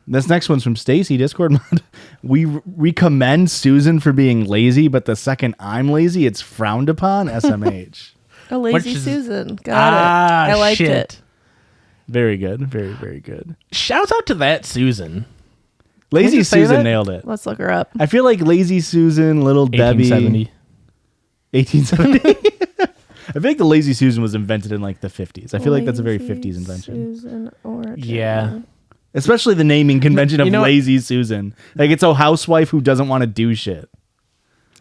This next one's from Stacy Discord mod. We commend Susan for being lazy, but the second I'm lazy, it's frowned upon. SMH. A lazy Which is- Susan. Got it. I liked it. Very good. Very, very good. Shouts out to that Susan. Lazy just say Susan that? nailed it. Let's look her up. I feel like Lazy Susan, Little Debbie. 1870. 1870. I feel like the Lazy Susan was invented in like the 50s. I feel like that's a very Lazy 50s invention. Susan origin. Yeah. Especially the naming convention of You know what? Lazy Susan. Like it's a housewife who doesn't want to do shit.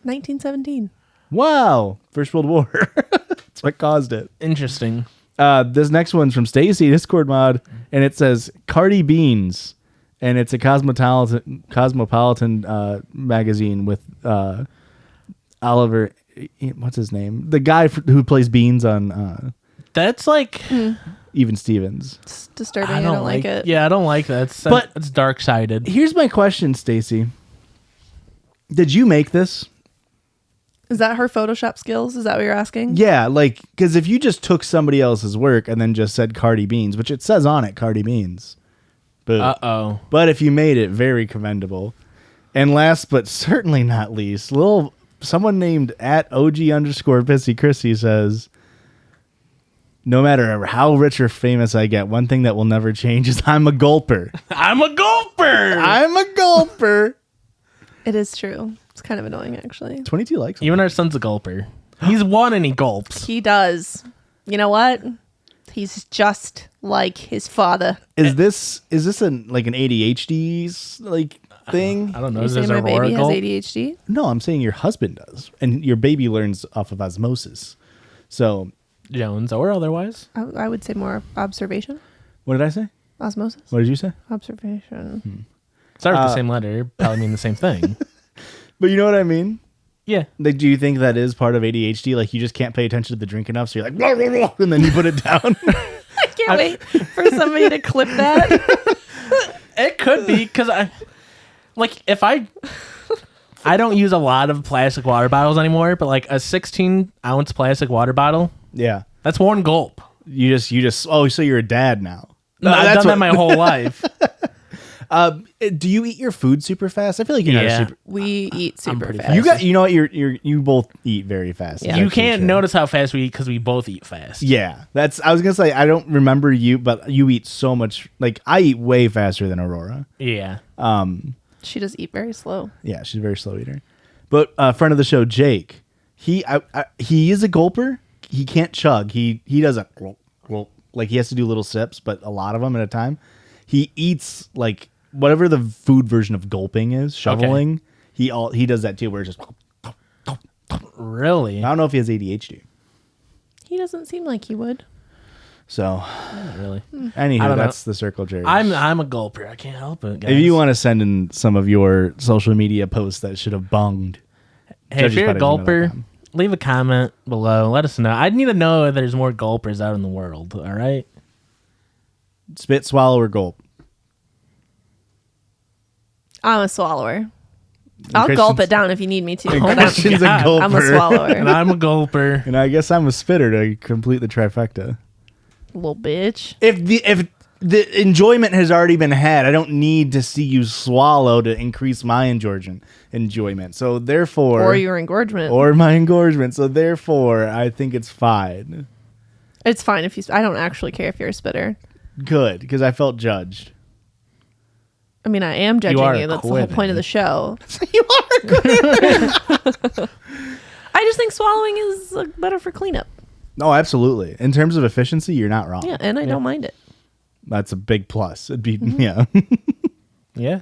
1917. Wow. First World War. That's what caused it. Interesting. This next one's from Stacy Discord mod, and it says Cardi Beans, and it's a cosmopolitan magazine with Oliver. What's his name? The guy who plays Beans on That's like Even Stevens. It's disturbing. I don't like it. Yeah, I don't like that. But- It's dark sided. Here's my question, Stacy. Did you make this? Is that her Photoshop skills? Is that what you're asking? Yeah, like, because if you just took somebody else's work and then just said Cardi Beans, which it says on it, Cardi Beans. Boo. Uh-oh. But if you made it, very commendable. And last but certainly not least, someone named @OG_Pissy Chrissy says, no matter how rich or famous I get, one thing that will never change is I'm a gulper. I'm a gulper! I'm a gulper. It is true. It's kind of annoying, actually. 22 likes. Even our son's a gulper. He's one and he gulps. He does. You know what? He's just like his father. Is this like an ADHD like thing? I don't know. You Is say this my a baby has gulp? ADHD? No, I'm saying your husband does, and your baby learns off of osmosis. So, Jones or otherwise? I would say more observation. what did I say? Osmosis. What did you say? Observation. Start with the same letter. Probably mean the same thing. But you know what I mean? Yeah. Like, do you think that is part of ADHD? Like, you just can't pay attention to the drink enough, so you're like, blah, blah, blah, and then you put it down. I can't wait for somebody to clip that. It could be because if I don't use a lot of plastic water bottles anymore, but like a 16-ounce plastic water bottle, Yeah. that's one gulp. You just. Oh, so you're a dad now. No, I've that's done that my whole life. Do you eat your food super fast? I feel like you're not a Yeah. super. We eat super pretty fast. You know what? You both eat very fast. Yeah. It's You actually can't true. notice how fast we eat because we both eat fast. Yeah, I was gonna say I don't remember you, but you eat so much. Like I eat way faster than Aurora. Yeah. She does eat very slow. Yeah, she's a very slow eater. But friend of the show, Jake, he is a gulper. He can't chug. He does a gulp. Like he has to do little sips, but a lot of them at a time. He eats like whatever the food version of gulping is, shoveling. He does that too, where it's just. Really? I don't know if he has ADHD. He doesn't seem like he would. So, Not really. anywho, I don't know. that's the circle, Jerry. I'm a gulper. I can't help it, guys. If you want to send in some of your social media posts that should have bunged, Hey, if you're a gulper, judgies@gmail.com. leave a comment below. Let us know. I need to know if there's more gulpers out in the world. All right. Spit, swallow, or gulp. I'm a swallower. I'll Christian's- gulp it down if you need me to. And Hold on. Christian's a God. gulper. I'm a swallower. And I'm a gulper. And I guess I'm a spitter to complete the trifecta. Little bitch. If the enjoyment has already been had. I don't need to see you swallow to increase my enjoyment. So therefore, Or your engorgement. or my engorgement. So therefore, I think it's fine. It's fine if you. I don't actually care if you're a spitter. Good, because I felt judged. I mean, I am judging are you. That's the whole quitting. point of the show. You are. I just think swallowing is better for cleanup. No, absolutely. In terms of efficiency, you're not wrong. Yeah, and I don't mind it. That's a big plus. It'd be yeah. Yeah.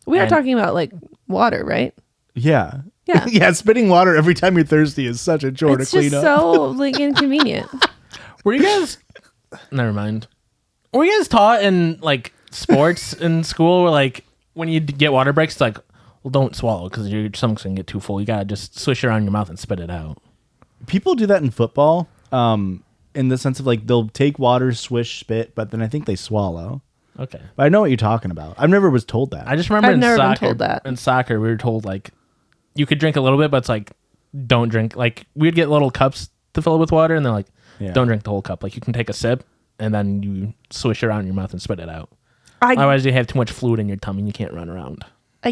We are And- talking about like water, right? Yeah. Yeah. Yeah, spitting water every time you're thirsty is such a chore It's to clean just up. so like inconvenient. Were you guys? Never mind. Were you guys taught in like sports in school where like when you get water breaks, it's like, well, don't swallow because your stomach's gonna get too full. You gotta just swish it around your mouth and spit it out. People do that in football, in the sense of like they'll take water, swish, spit, but then I think they swallow. Okay. But I know what you're talking about. I never was told that. I just remember I've in never been soccer. told that. In soccer, we were told like you could drink a little bit, but it's like don't drink. Like we'd get little cups to fill it with water, and they're like, Yeah. don't drink the whole cup. Like you can take a sip and then you swish it around your mouth and spit it out. I Otherwise, you have too much fluid in your tummy and you can't run around.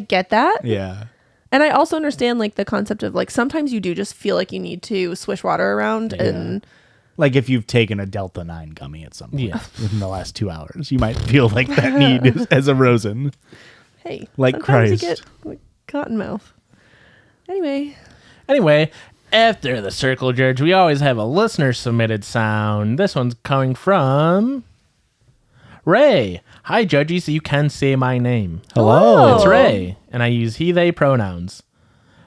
get that. Yeah. And I also understand like the concept of like sometimes you do just feel like you need to swish water around and Like if you've taken a Delta 9 gummy at some point Yeah. within the last 2 hours, you might feel like that need has arisen. hey, Like sometimes Christ. you get like, cotton mouth. Anyway, after the circle jerk, we always have a listener submitted sound. This one's coming from Ray. Hi, Judgies. You can say my name. Hello. It's Ray, and I use he, they pronouns.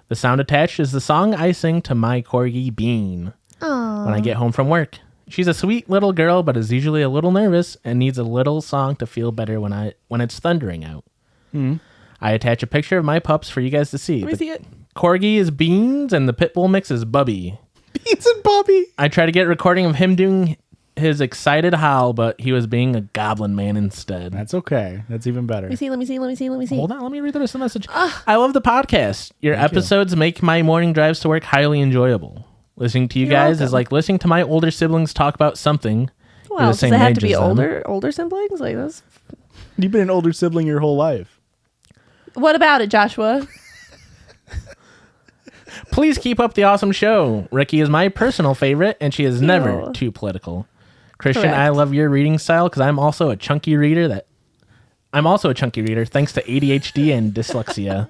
The sound attached is the song I sing to my corgi Bean when I get home from work. She's a sweet little girl, but is usually a little nervous and needs a little song to feel better when it's thundering out. I attach a picture of my pups for you guys to see. Let me see it. Corgi is Beans, and the pit bull mix is Bubby. Beans and Bobby. I tried to get a recording of him doing his excited howl, but he was being a goblin man instead. That's okay. That's even better. Let me see. Hold on, let me read the rest of the message. I love the podcast. Your episodes make my morning drives to work highly enjoyable. Listening to you You're guys welcome. is like listening to my older siblings talk about something. You're Well, the does same it have age to be as them. older siblings? Like this? You've been an older sibling your whole life. What about it, Joshua? Please keep up the awesome show. Ricky is my personal favorite, and she is never Ew. too political. Christian, Correct. I love your reading style because I'm also a chunky reader. Thanks to ADHD and dyslexia.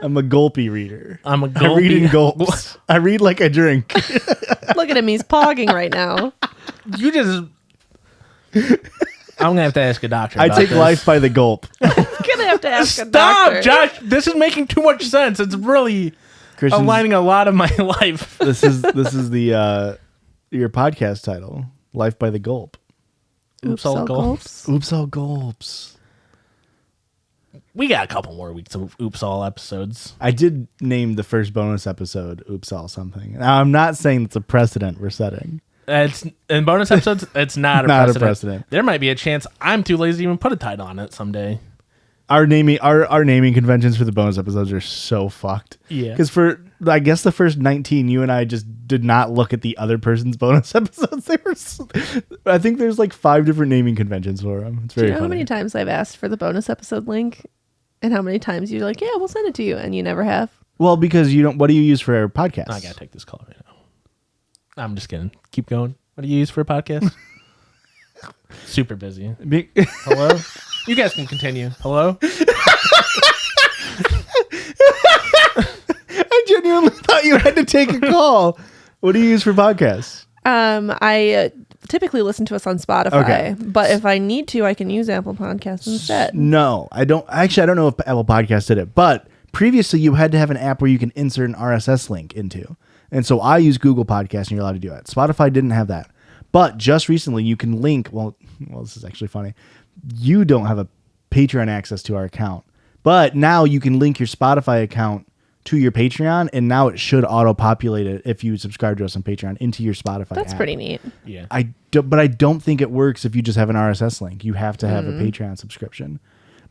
I'm a gulpy reader. I'm a I read in gulps. I read like I drink. Look at him. He's pogging right now. You just. I'm gonna have to ask a doctor. I about take this. life by the gulp. Gonna have to ask a Stop, doctor. Josh. This is making too much sense. It's really Christian's- aligning a lot of my life. This is the your podcast title, Life by the Gulp. Oops, all gulps. Oops, all gulps. We got a couple more weeks of Oops All episodes. I did name the first bonus episode Oops All Something. Now, I'm not saying it's a precedent we're setting. It's in bonus episodes. It's not a Not a precedent. precedent. There might be a chance I'm too lazy to even put a title on it someday. Our naming conventions for the bonus episodes are so fucked. Yeah. Because for, I guess, the first 19, you and I just did not look at the other person's bonus episodes. They were I think there's like 5 different naming conventions for them. It's Do very you know how funny. many times I've asked for the bonus episode link? And how many times you're like, yeah, we'll send it to you. And you never have. Well, because you don't, what do you use for our podcast? I gotta take this call right now. I'm just kidding. Keep going. What do you use for a podcast? Super busy. Hello? You guys can continue. Hello? I genuinely thought you had to take a call. What do you use for podcasts? I typically listen to us on Spotify, Okay. but if I need to, I can use Apple Podcasts instead. No, I don't. Actually, I don't know if Apple Podcast did it, but previously you had to have an app where you can insert an RSS link into. And so I use Google Podcasts and you're allowed to do it. Spotify didn't have that. But just recently you can link, well, this is actually funny. You don't have a Patreon access to our account, but now you can link your Spotify account to your Patreon, and now it should auto-populate it if you subscribe to us on Patreon into your Spotify That's app. pretty neat. Yeah. But I don't think it works if you just have an RSS link. You have to have a Patreon subscription.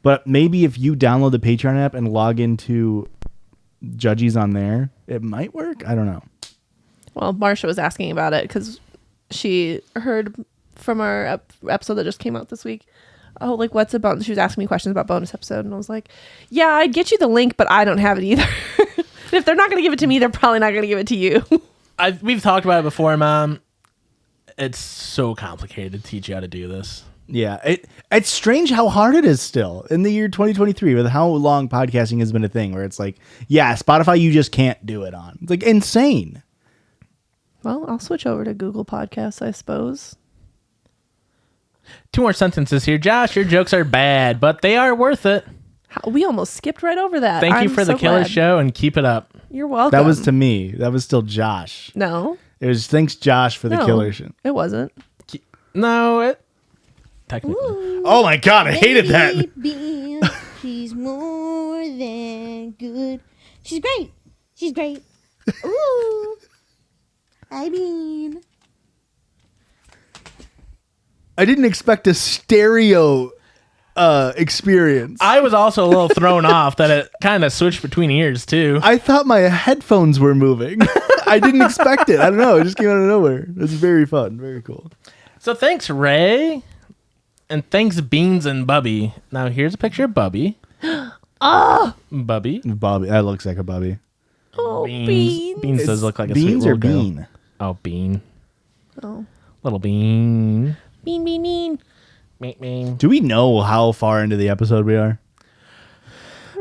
But maybe if you download the Patreon app and log into Judgies on there, it might work. I don't know. Well, Marsha was asking about it because she heard from our episode that just came out this week. Oh, like what's about? She was asking me questions about bonus episode, and I was like, "Yeah, I'd get you the link, but I don't have it either." If they're not going to give it to me, they're probably not going to give it to you. We've talked about it before, Mom. It's so complicated to teach you how to do this. Yeah, it's strange how hard it is still in the year 2023 with how long podcasting has been a thing. Where it's like, yeah, Spotify, you just can't do it on. It's like insane. Well, I'll switch over to Google Podcasts, I suppose. 2 more sentences here. Josh, your jokes are bad, but they are worth it. We almost skipped right over that. Thank you for the killer show and keep it up. You're welcome. That was to me. That was still Josh. No. It was thanks Josh for the killer show. It wasn't. No, it technically. Ooh, Oh my god, I hated that. baby, she's more than good. She's great. She's great. Ooh. I mean, I didn't expect a stereo experience. I was also a little thrown off that it kind of switched between ears too. I thought my headphones were moving. I didn't expect it. I don't know. It just came out of nowhere. It was very fun. Very cool. So thanks, Ray. And thanks, Beans and Bubby. Now here's a picture of Bubby. Oh, Bubby. Bobby. That looks like a Bobby. Beans. Beans does look like a Beans sweet or little girl. Bean? Oh, Bean. Oh. Little Bean. Bean, bean, bean. Bean, bean. Do we know how far into the episode we are?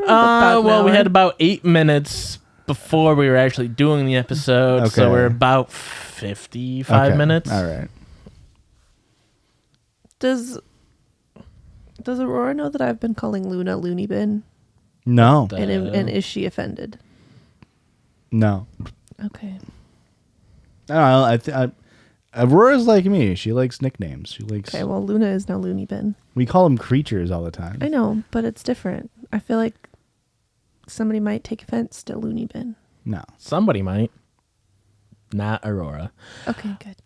About an Well, we hour. had about 8 minutes before we were actually doing the episode. Okay. So we're about 55 Okay. minutes. All right. Does Aurora know that I've been calling Luna Looney Bin? No. And is she offended? No. Okay. I don't know. Aurora's like me. She likes nicknames. She likes. Okay, well, Luna is now Looney Bin. We call them creatures all the time. I know, but it's different. I feel like somebody might take offense to Looney Bin. No. Somebody might. Not Aurora. Okay, good.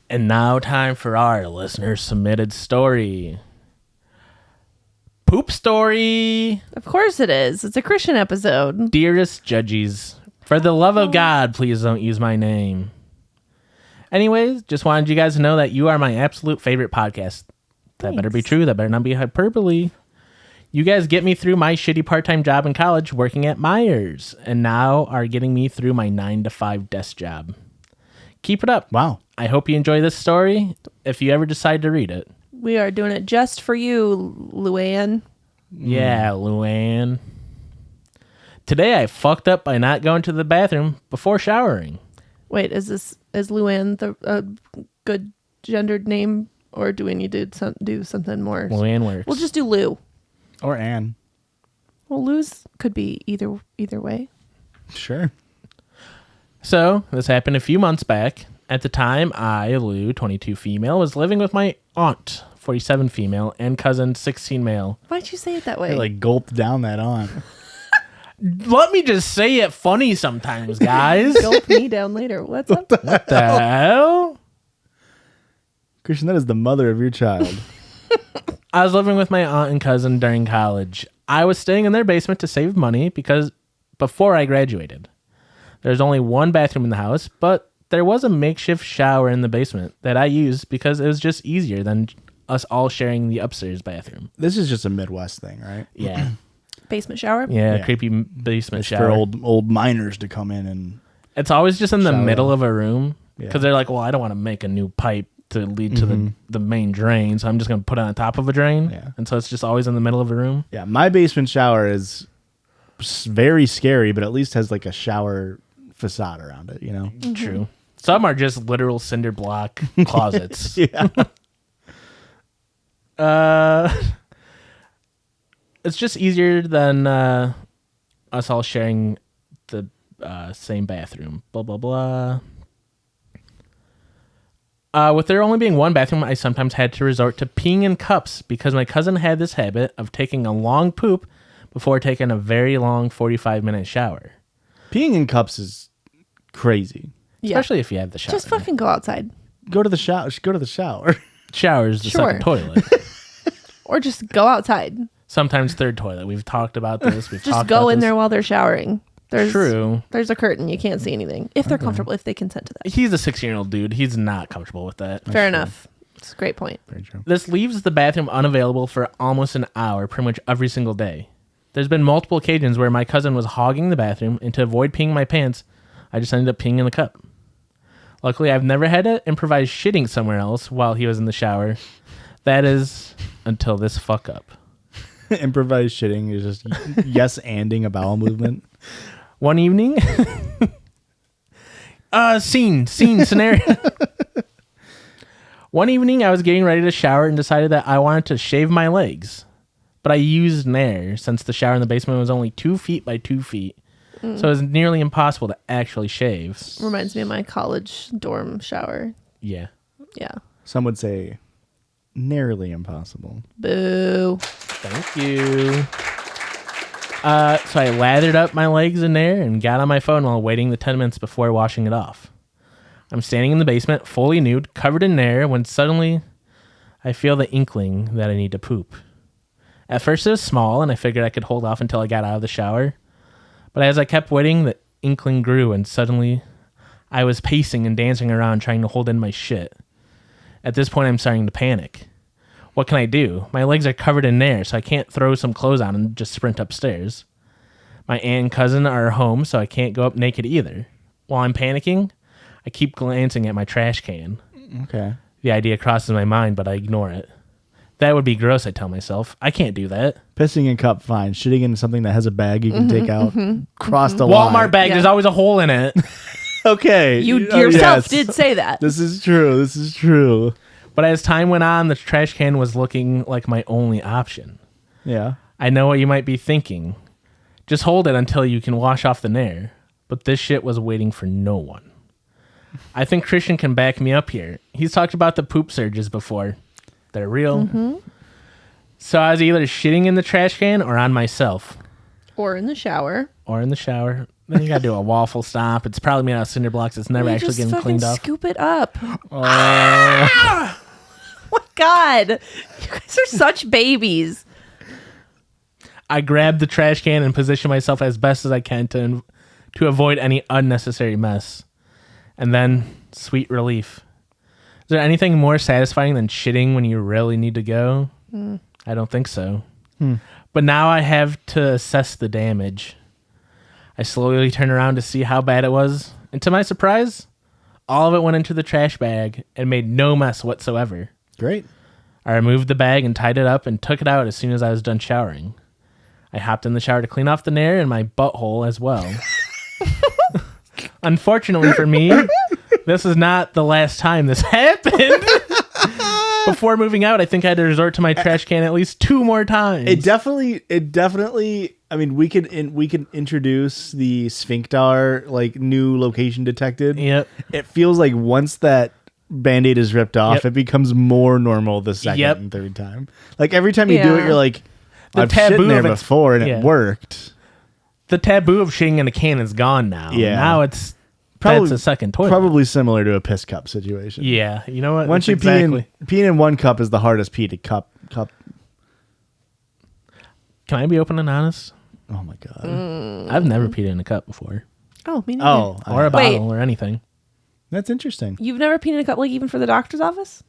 And now time for our listener submitted story. Poop story. Of course it is. It's a Christian episode. Dearest Judgies, for the love of God, please don't use my name. Anyways, just wanted you guys to know that you are my absolute favorite podcast. That better be Thanks. true. That better not be hyperbole. You guys get me through my shitty part-time job in college working at Myers, and now are getting me through my 9-to-5 desk job. Keep it up. Wow. I hope you enjoy this story if you ever decide to read it. We are doing it just for you, Luann. Yeah, Luann. Today I fucked up by not going to the bathroom before showering. Wait, is Luann the good gendered name, or do we need to do something more? Luann works. We'll just do Lou. Or Anne. Well, Lou's could be either way. Sure. So, this happened a few months back. At the time, I, Lou, 22 female, was living with my aunt, 47 female, and cousin, 16 male. Why'd you say it that way? I like gulped down that on. Let me just say it funny sometimes, guys. Gulp me down later. What's up? What the hell? Christian, that is the mother of your child. I was living with my aunt and cousin during college. I was staying in their basement to save money because before I graduated. There's only one bathroom in the house, but there was a makeshift shower in the basement that I used because it was just easier than us all sharing the upstairs bathroom. This is just a Midwest thing, right? Yeah. Basement shower? Yeah, Yeah. creepy basement It's shower. for old miners to come in and It's always just in the Shower. middle of a room because Yeah. they're like, well, I don't want to make a new pipe to lead to the main drain, so I'm just going to put it on top of a drain. Yeah. And so it's just always in the middle of a room. yeah. My basement shower is very scary, but at least has like a shower facade around it. You know. True. Some are just literal cinder block closets. Yeah. It's just easier than us all sharing the same bathroom. Blah, blah, blah. With there only being one bathroom, I sometimes had to resort to peeing in cups because my cousin had this habit of taking a long poop before taking a very long 45-minute shower. Peeing in cups is crazy. Yeah. Especially if you have the shower. Just fucking go outside. Go to the shower. Go to the shower. Shower's the Sure. second toilet. Or just go outside. Sometimes third toilet. We've talked about this. We've Just talked go about in this. there while they're showering. True. There's a curtain. You can't see anything. If they're comfortable, if they consent to that. He's a 16-year-old dude. He's not comfortable with that. Fair enough. It's a great point. Very true. This leaves the bathroom unavailable for almost an hour, pretty much every single day. There's been multiple occasions where my cousin was hogging the bathroom, and to avoid peeing my pants, I just ended up peeing in the cup. Luckily, I've never had to improvise shitting somewhere else while he was in the shower. That is until this fuck up. Improvised shitting is just yes-anding a bowel movement. One evening, scene scenario. One evening, I was getting ready to shower and decided that I wanted to shave my legs. But I used Nair since the shower in the basement was only 2 feet by 2 feet. So it was nearly impossible to actually shave. Reminds me of my college dorm shower. Yeah. Yeah. Some would say nearly impossible. Boo. Thank you. So I lathered up my legs in Nair and got on my phone while waiting the 10 minutes before washing it off. I'm standing in the basement, fully nude, covered in Nair, when suddenly I feel the inkling that I need to poop. At first it was small, and I figured I could hold off until I got out of the shower. But as I kept waiting, the inkling grew, and suddenly I was pacing and dancing around trying to hold in my shit. At this point, I'm starting to panic. What can I do? My legs are covered in Nair, so I can't throw some clothes on and just sprint upstairs. My aunt and cousin are home, so I can't go up naked either. While I'm panicking, I keep glancing at my trash can. Okay. The idea crosses my mind, but I ignore it. That would be gross, I tell myself. I can't do that. Pissing in cup, fine. Shitting in something that has a bag you can take out. Cross the line. Walmart bag, Yeah. there's always a hole in it. Okay. You Oh, yourself yes. did say that. This is true. This is true. But as time went on, the trash can was looking like my only option. Yeah. I know what you might be thinking. Just hold it until you can wash off the Nair. But this shit was waiting for no one. I think Christian can back me up here. He's talked about the poop surges before. They're real. So I was either shitting in the trash can or on myself. Or in the shower. Or in the shower. Then you gotta do a waffle stop. It's probably made out of cinder blocks. It's never You actually just getting fucking cleaned off. Scoop it up. Oh my God. You guys are such babies. I grabbed the trash can and positioned myself as best as I can to avoid any unnecessary mess. And then, sweet relief. Is there anything more satisfying than shitting when you really need to go? I don't think so. But now I have to assess the damage. I slowly turn around to see how bad it was. And to my surprise, all of it went into the trash bag and made no mess whatsoever. Great. I removed the bag and tied it up and took it out as soon as I was done showering. I hopped in the shower to clean off the Nair and my butthole as well. Unfortunately for me, this is not the last time this happened. Before moving out, I think I had to resort to my trash can at least 2 more times. It definitely. I mean, we could introduce the sphincter like new location detected. Yep. It feels like once that Band-Aid is ripped off, Yep. it becomes more normal the second Yep. and third time. Like every time you do it, Yeah. you're like, The I've shit taboo there of it- before and yeah. it worked. The taboo of shitting in a can is gone now. Yeah. Now that's a second toilet. Probably similar to a piss cup situation. Yeah. You know what? Once That's you exactly. peeing in one cup is the hardest pee to cup. Can I be open and honest? Oh my god. I've never peed in a cup before. Oh, me neither. Oh, Or a Wait. bottle or anything. that's interesting. You've never peed in a cup, like even for the doctor's office?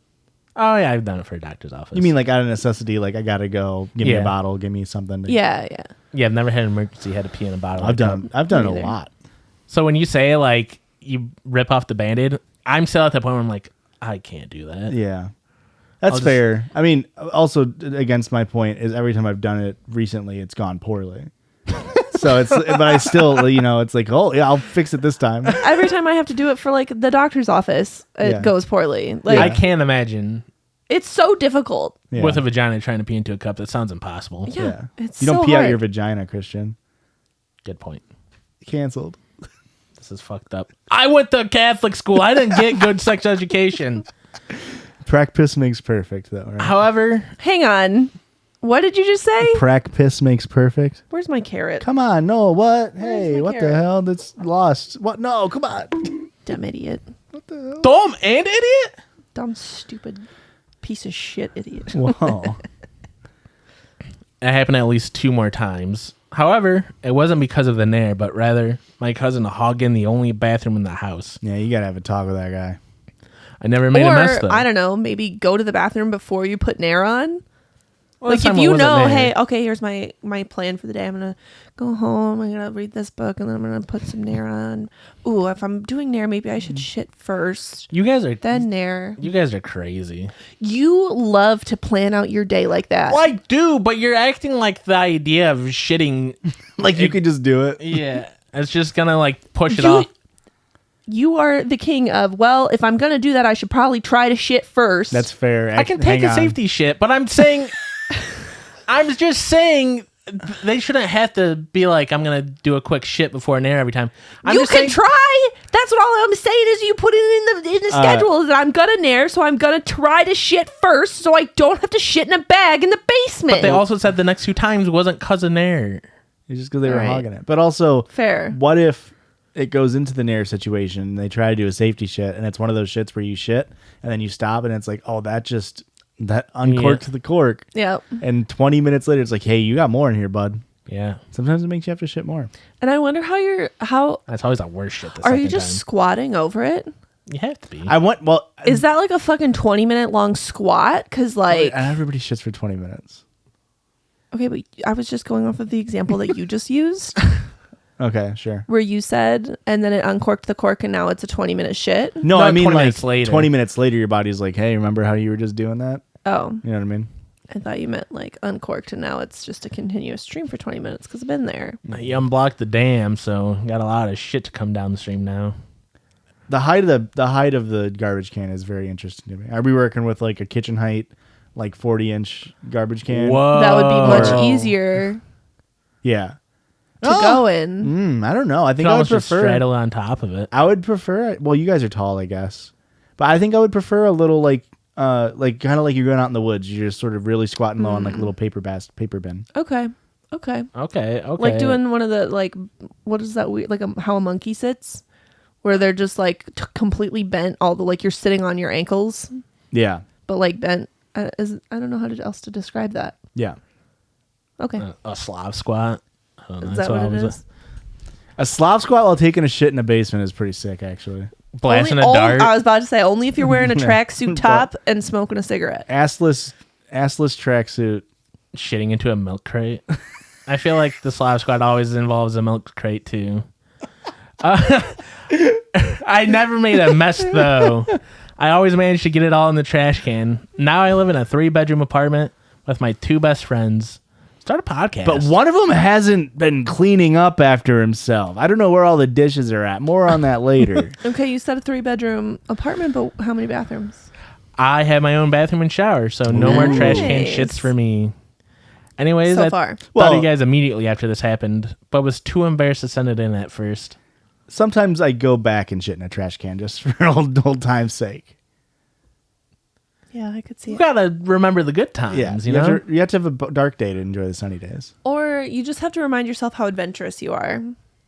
Oh, yeah. I've done it for a doctor's office. You mean like out of necessity? Like I gotta go. Give me Yeah. a bottle. Give me something. Yeah, yeah. Yeah, I've never had an emergency. Had to pee in a bottle. I've done Me a neither. lot. So when you say like you rip off the Band-Aid, I'm still at that point where I'm like, I can't do that. Yeah, that's I'll just- fair. I mean, also against my point is every time I've done it recently, it's gone poorly. So it's, but I still, it's like, oh yeah, I'll fix it this time. Every time I have to do it for like the doctor's office, it Yeah. goes poorly. Like I can't imagine it's so difficult. Yeah. with a vagina trying to pee into a cup. That sounds impossible. Yeah. Yeah. It's You don't so pee out hard. your vagina, Christian. Good point. Canceled. This is fucked up. I went to Catholic school. I didn't get good sex education. Practice makes perfect, though. Right? However, Hang on. What did you just say? Practice makes perfect. Where's my carrot? Come on, no, what? Hey, my what the carrot? hell? That's lost. What? No, come on. Dumb idiot. dumb and idiot. Dumb, stupid piece of shit idiot. Whoa. It happened at least 2 more times. However, it wasn't because of the Nair, but rather my cousin hogging the only bathroom in the house. Yeah, you gotta have a talk with that guy. I never made a mess though. I don't know, maybe go to the bathroom before you put Nair on. Well, Like this if time it you wasn't know, Nair. hey, okay, here's my plan for the day. I'm gonna go home. I'm gonna read this book, and then I'm gonna put some Nair on. Ooh, if I'm doing Nair, maybe I should shit first, You guys are then Nair. You guys are crazy. You love to plan out your day like that. Well, I do, but you're acting like the idea of shitting. Like you could just do it. Yeah, it's just gonna like push it You- off. You are the king of, well, if I'm gonna do that, I should probably try to shit first. That's fair. I can take Hang a on. safety shit, but I'm saying, I'm just saying they shouldn't have to be like, I'm gonna do a quick shit before an air every time. I'm you just can saying, try. That's what all I'm saying is you put it in the schedule is that I'm gonna nair, so I'm gonna try to shit first, so I don't have to shit in a bag in the basement. But they also said the next 2 times wasn't cousin air. It's just because they were Alright. hogging it. But also, Fair. what if it goes into the Nair situation and they try to do a safety shit and it's one of those shits where you shit and then you stop and it's like, oh, that uncorked the cork. Yeah. And 20 minutes later, it's like, hey, you got more in here, bud. Yeah, Sometimes it makes you have to shit more. And I wonder how that's always the worst shit. The are you second just time. squatting over it? You have to be. Is that like a fucking 20-minute long squat? Because like, everybody shits for 20 minutes. okay, but I was just going off of the example that you just used, Okay, sure. where you said, and then it uncorked the cork, and now it's a 20-minute shit. No, Not I mean 20 like minutes later. 20 minutes later, your body's like, hey, remember how you were just doing that? Oh, You know what I mean? I thought you meant like uncorked, and now it's just a continuous stream for 20 minutes because I've been there. You unblocked the dam, so got a lot of shit to come down the stream now. The height of the garbage can is very interesting to me. Are we working with like a kitchen height, like 40-inch garbage can? Whoa, That would be much Oh. easier Yeah. to go in. I don't know. I You think can I would almost just prefer. straddle on top of it. I would prefer. Well, you guys are tall, I guess, but I think I would prefer a little like kind of like you're going out in the woods. You're just sort of really squatting low on like a little paper bin. Okay. Okay. Like doing one of the like, what is that weird? Like how a monkey sits, where they're just like completely bent. All the like you're sitting on your ankles, Yeah. but like bent. I don't know how else to describe that. Yeah. Okay. a Slav squat. I don't know, Is that's that what I it was is? A Slav squat while taking a shit in a basement is pretty sick, actually. blasting Only- a dart. I was about to say only if you're wearing a tracksuit top and smoking a cigarette. Assless tracksuit. Shitting into a milk crate. I feel like the Slav squad always involves a milk crate too. I never made a mess though. I always managed to get it all in the trash can. Now I live in a 3-bedroom apartment with my 2 best friends. Start a podcast. But one of them hasn't been cleaning up after himself. I don't know where all the dishes are at. More on that later. Okay, you said a 3-bedroom apartment, but how many bathrooms? I have my own bathroom and shower, so no more trash can Nice. shits for me. Anyways, So I far. thought Well- of you guys immediately after this happened, but was too embarrassed to send it in at first. Sometimes I go back and shit in a trash can just for old time's sake. Yeah, I could see You it. gotta remember the good times, Yeah, you know? you have to have a dark day to enjoy the sunny days. Or you just have to remind yourself how adventurous you are.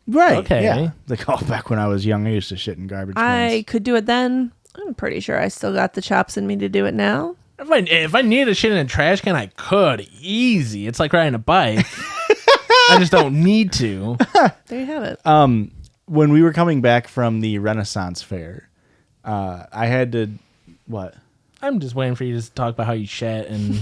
Right. Okay. Yeah. Like, oh, back when I was young, I used to shit in garbage I cans. could do it then. I'm pretty sure I still got the chops in me to do it now. If I needed to shit in a trash can, I could. Easy. It's like riding a bike. I just don't need to. There you have it. When we were coming back from the Renaissance Fair, I had to, what? I'm just waiting for you to talk about how you shat and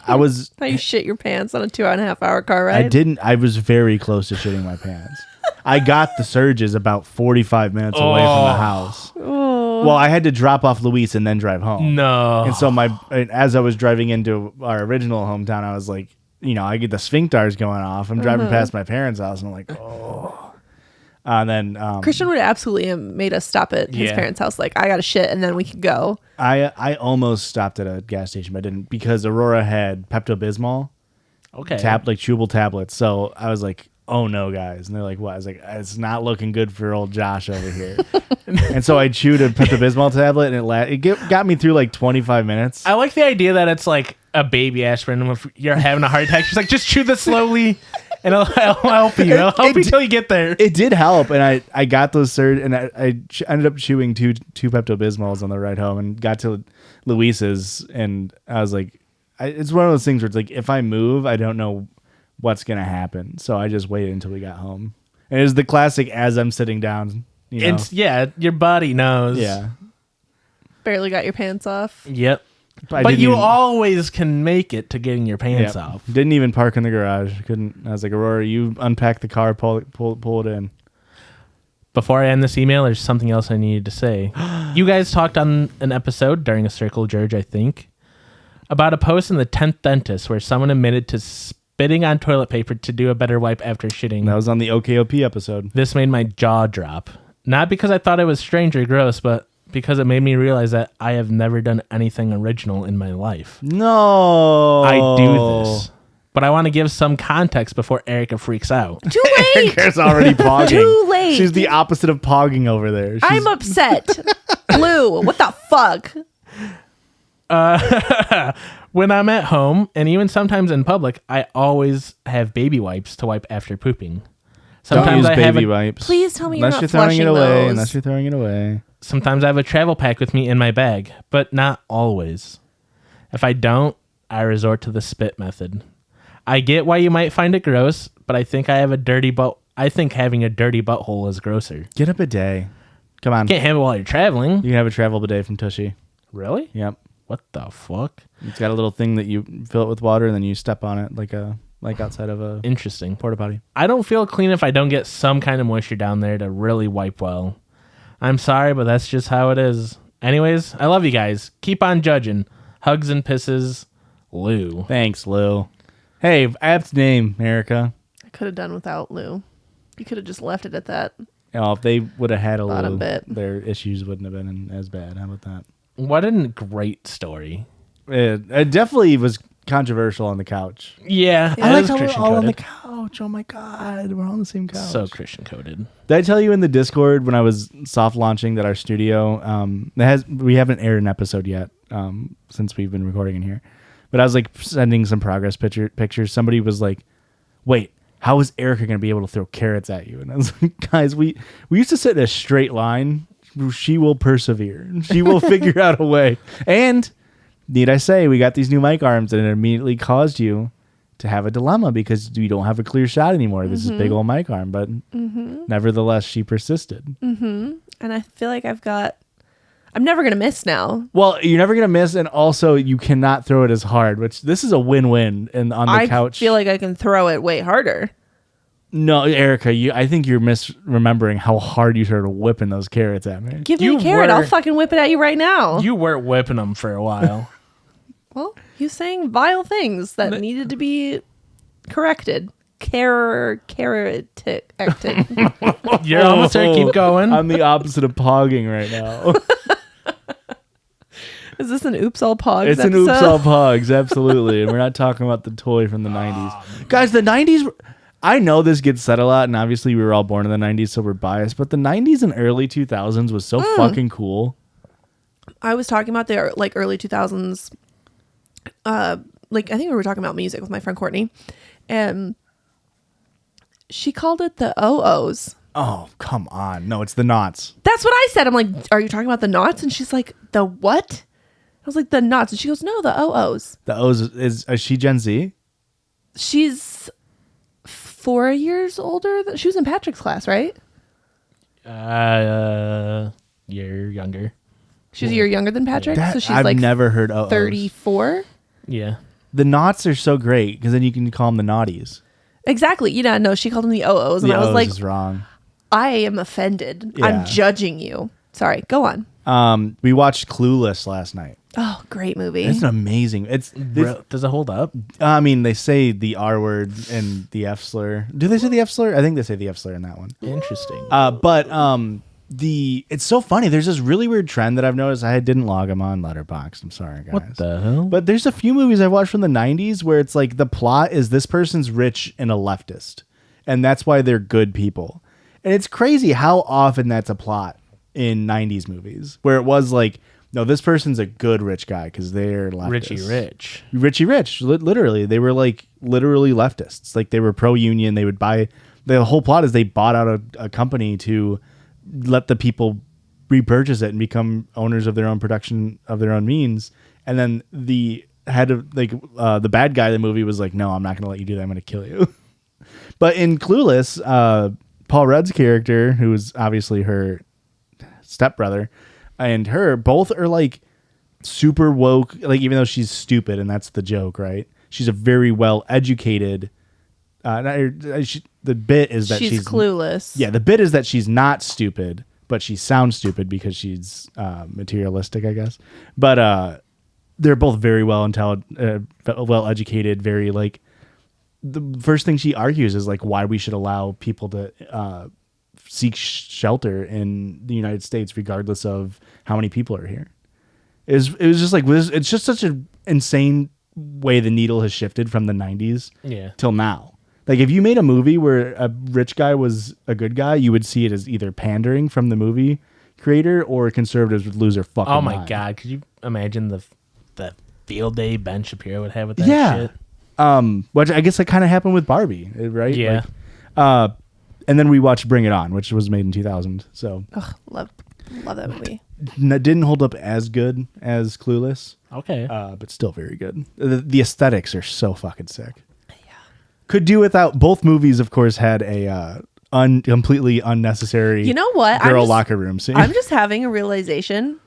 I was, How you shit your pants on a 2.5 hour car ride. I was very close to shitting my pants. I got the surges about 45 minutes away from the house. Oh. Well, I had to drop off Luis and then drive home. no. And so as I was driving into our original hometown, I was like, I get the sphincters going off. I'm driving past my parents' house and I'm like, oh. And then Christian would absolutely have made us stop at his Yeah. parents' house. Like, I got to shit and then we could go. I almost stopped at a gas station, but I didn't because Aurora had Pepto-Bismol okay. chewable tablets. So I was like, oh no, guys. And they're like, what? I was like, it's not looking good for old Josh over here. And so I chewed a Pepto-Bismol tablet and it got me through like 25 minutes. I like the idea that it's like a baby aspirin. If you're having a heart attack, she's like, just chew this slowly and I'll help you. I'll help you till you get there. It did help, and I got those surge, and I ended up chewing two Pepto-Bismols on the ride home, and got to Luis's, and I was like, it's one of those things where it's like, if I move, I don't know what's gonna happen, so I just waited until we got home, and it was the classic as I'm sitting down, It's, yeah, your body knows. yeah, Barely got your pants off. Yep. I But didn't you even- always can make it to getting your pants Yep. off. Didn't even park in the garage. Couldn't. I was like, Aurora, you unpack the car, pull it in. Before I end this email, there's something else I needed to say. You guys talked on an episode during a Circle Jerk, I think, about a post in the 10th Dentist where someone admitted to spitting on toilet paper to do a better wipe after shitting. That was on the OKOP episode. This made my jaw drop. Not because I thought it was strange or gross, but because it made me realize that I have never done anything original in my life. No, I do this. But I want to give some context before Erica freaks out. Too late. Erica's already pogging. Too late. She's the opposite of pogging over there. She's, I'm upset. Blue, what the fuck? When I'm at home, and even sometimes in public, I always have baby wipes to wipe after pooping. don't Sometimes use I have baby a, wipes. Please tell me unless you're you're not throwing it flushing away. those. Unless you're throwing it away. sometimes I have a travel pack with me in my bag, but not always. If I don't, I resort to the spit method. I get why you might find it gross, but I think having a dirty butthole is grosser. Get a bidet. Come on. Can't have it while you're traveling. You can have a travel bidet from Tushy. Really? Yep. What the fuck? It's got a little thing that you fill it with water and then you step on it like outside of a Interesting. porta potty. I don't feel clean if I don't get some kind of moisture down there to really wipe well. I'm sorry, but that's just how it is. Anyways, I love you guys. Keep on judging. Hugs and pisses, Lou. Thanks, Lou. Hey, apt name, Erica. I could have done without Lou. You could have just left it at that. If they would have had a Bottom Lou, bit. their issues wouldn't have been as bad. How about that? What a great story. It definitely was controversial on the couch. Yeah, I it like is how we're Christian all on the coded. couch. Oh my god, we're all on the same couch. So Christian coded. Did I tell you in the Discord when I was soft launching that our studio we haven't aired an episode yet since we've been recording in here, but I was like sending some progress pictures. Somebody was like, "Wait, how is Erica going to be able to throw carrots at you?" And I was like, "Guys, we used to sit in a straight line. She will persevere. She will figure out a way." And need I say, we got these new mic arms, and it immediately caused you to have a dilemma because you don't have a clear shot anymore. This is big old mic arm, but nevertheless, she persisted. And I feel like I'm never going to miss now. Well, you're never gonna miss, and also you cannot throw it as hard. Which this is a win-win. And on the I couch, feel like I can throw it way harder. no, Erica, I think you're misremembering how hard you started whipping those carrots at me. Give me You a carrot. I'll were- fucking whip it at you right now. You weren't whipping them for a while. Well, you saying vile things that needed to be corrected. Carrotic acting. You're almost there. Keep going. I'm the opposite of pogging right now. Is this an Oops All Pogs It's an episode? oops all pogs, absolutely. And we're not talking about the toy from the 90s. Guys, the 90s, I know this gets said a lot, and obviously we were all born in the 90s, so we're biased, but the 90s and early 2000s was so fucking cool. I was talking about the early 2000s. I think we were talking about music with my friend Courtney, and she called it the OOs. Oh, come on. No, it's the knots. That's what I said. I'm like, are you talking about the knots? And she's like, the what? I was like, the knots. And she goes, no, the OOs. The O's, is she Gen Z? She's 4 years older. She was in Patrick's class, right? You're younger. She's a year younger than Patrick. So she's I've like never heard OOs. 34. Yeah. The knots are so great because then you can call them the naughties. Exactly. You know, no, she called them the OOs. And The I was O's like, is wrong. I am offended. Yeah. I'm judging you. Sorry. Go on. We watched Clueless last night. Oh, great movie. It's amazing. It's Does it hold up? I mean, they say the R word and the F slur. Do they say the F slur? I think they say the F slur in that one. Interesting. It's so funny. There's this really weird trend that I've noticed. I didn't log them on Letterboxd. I'm sorry, guys. What the hell? But there's a few movies I've watched from the 90s where it's like the plot is this person's rich and a leftist, and that's why they're good people. And it's crazy how often that's a plot in 90s movies where it was like, no, this person's a good rich guy because they're leftist. Richie Rich. Literally. They were like literally leftists. Like they were pro-union. They would buy, the whole plot is they bought out a company to let the people repurchase it and become owners of their own production of their own means. And then the head of the bad guy of the movie was like, no, I'm not going to let you do that. I'm going to kill you. But in Clueless, Paul Rudd's character, who was obviously her stepbrother, and her both are like super woke. Like even though she's stupid, and that's the joke, right? She's a very well educated. The bit is that she's clueless. Yeah, the bit is that she's not stupid, but she sounds stupid because she's materialistic, I guess. But they're both very well educated. Very like the first thing she argues is like why we should allow people to seek shelter in the United States, regardless of how many people are here. It was just like it's just such an insane way the needle has shifted from the 90s till now. Like if you made a movie where a rich guy was a good guy, you would see it as either pandering from the movie creator or conservatives would lose their fucking mind. Oh my God. Could you imagine the field day Ben Shapiro would have with that shit? Which I guess that kind of happened with Barbie, right? Yeah. Like, and then we watched Bring It On, which was made in 2000. So Love that movie. Didn't hold up as good as Clueless. Okay. But still very good. The aesthetics are so fucking sick. Could do without. Both movies, of course, had a completely unnecessary. You know what? Girl locker room scene. I'm just having a realization.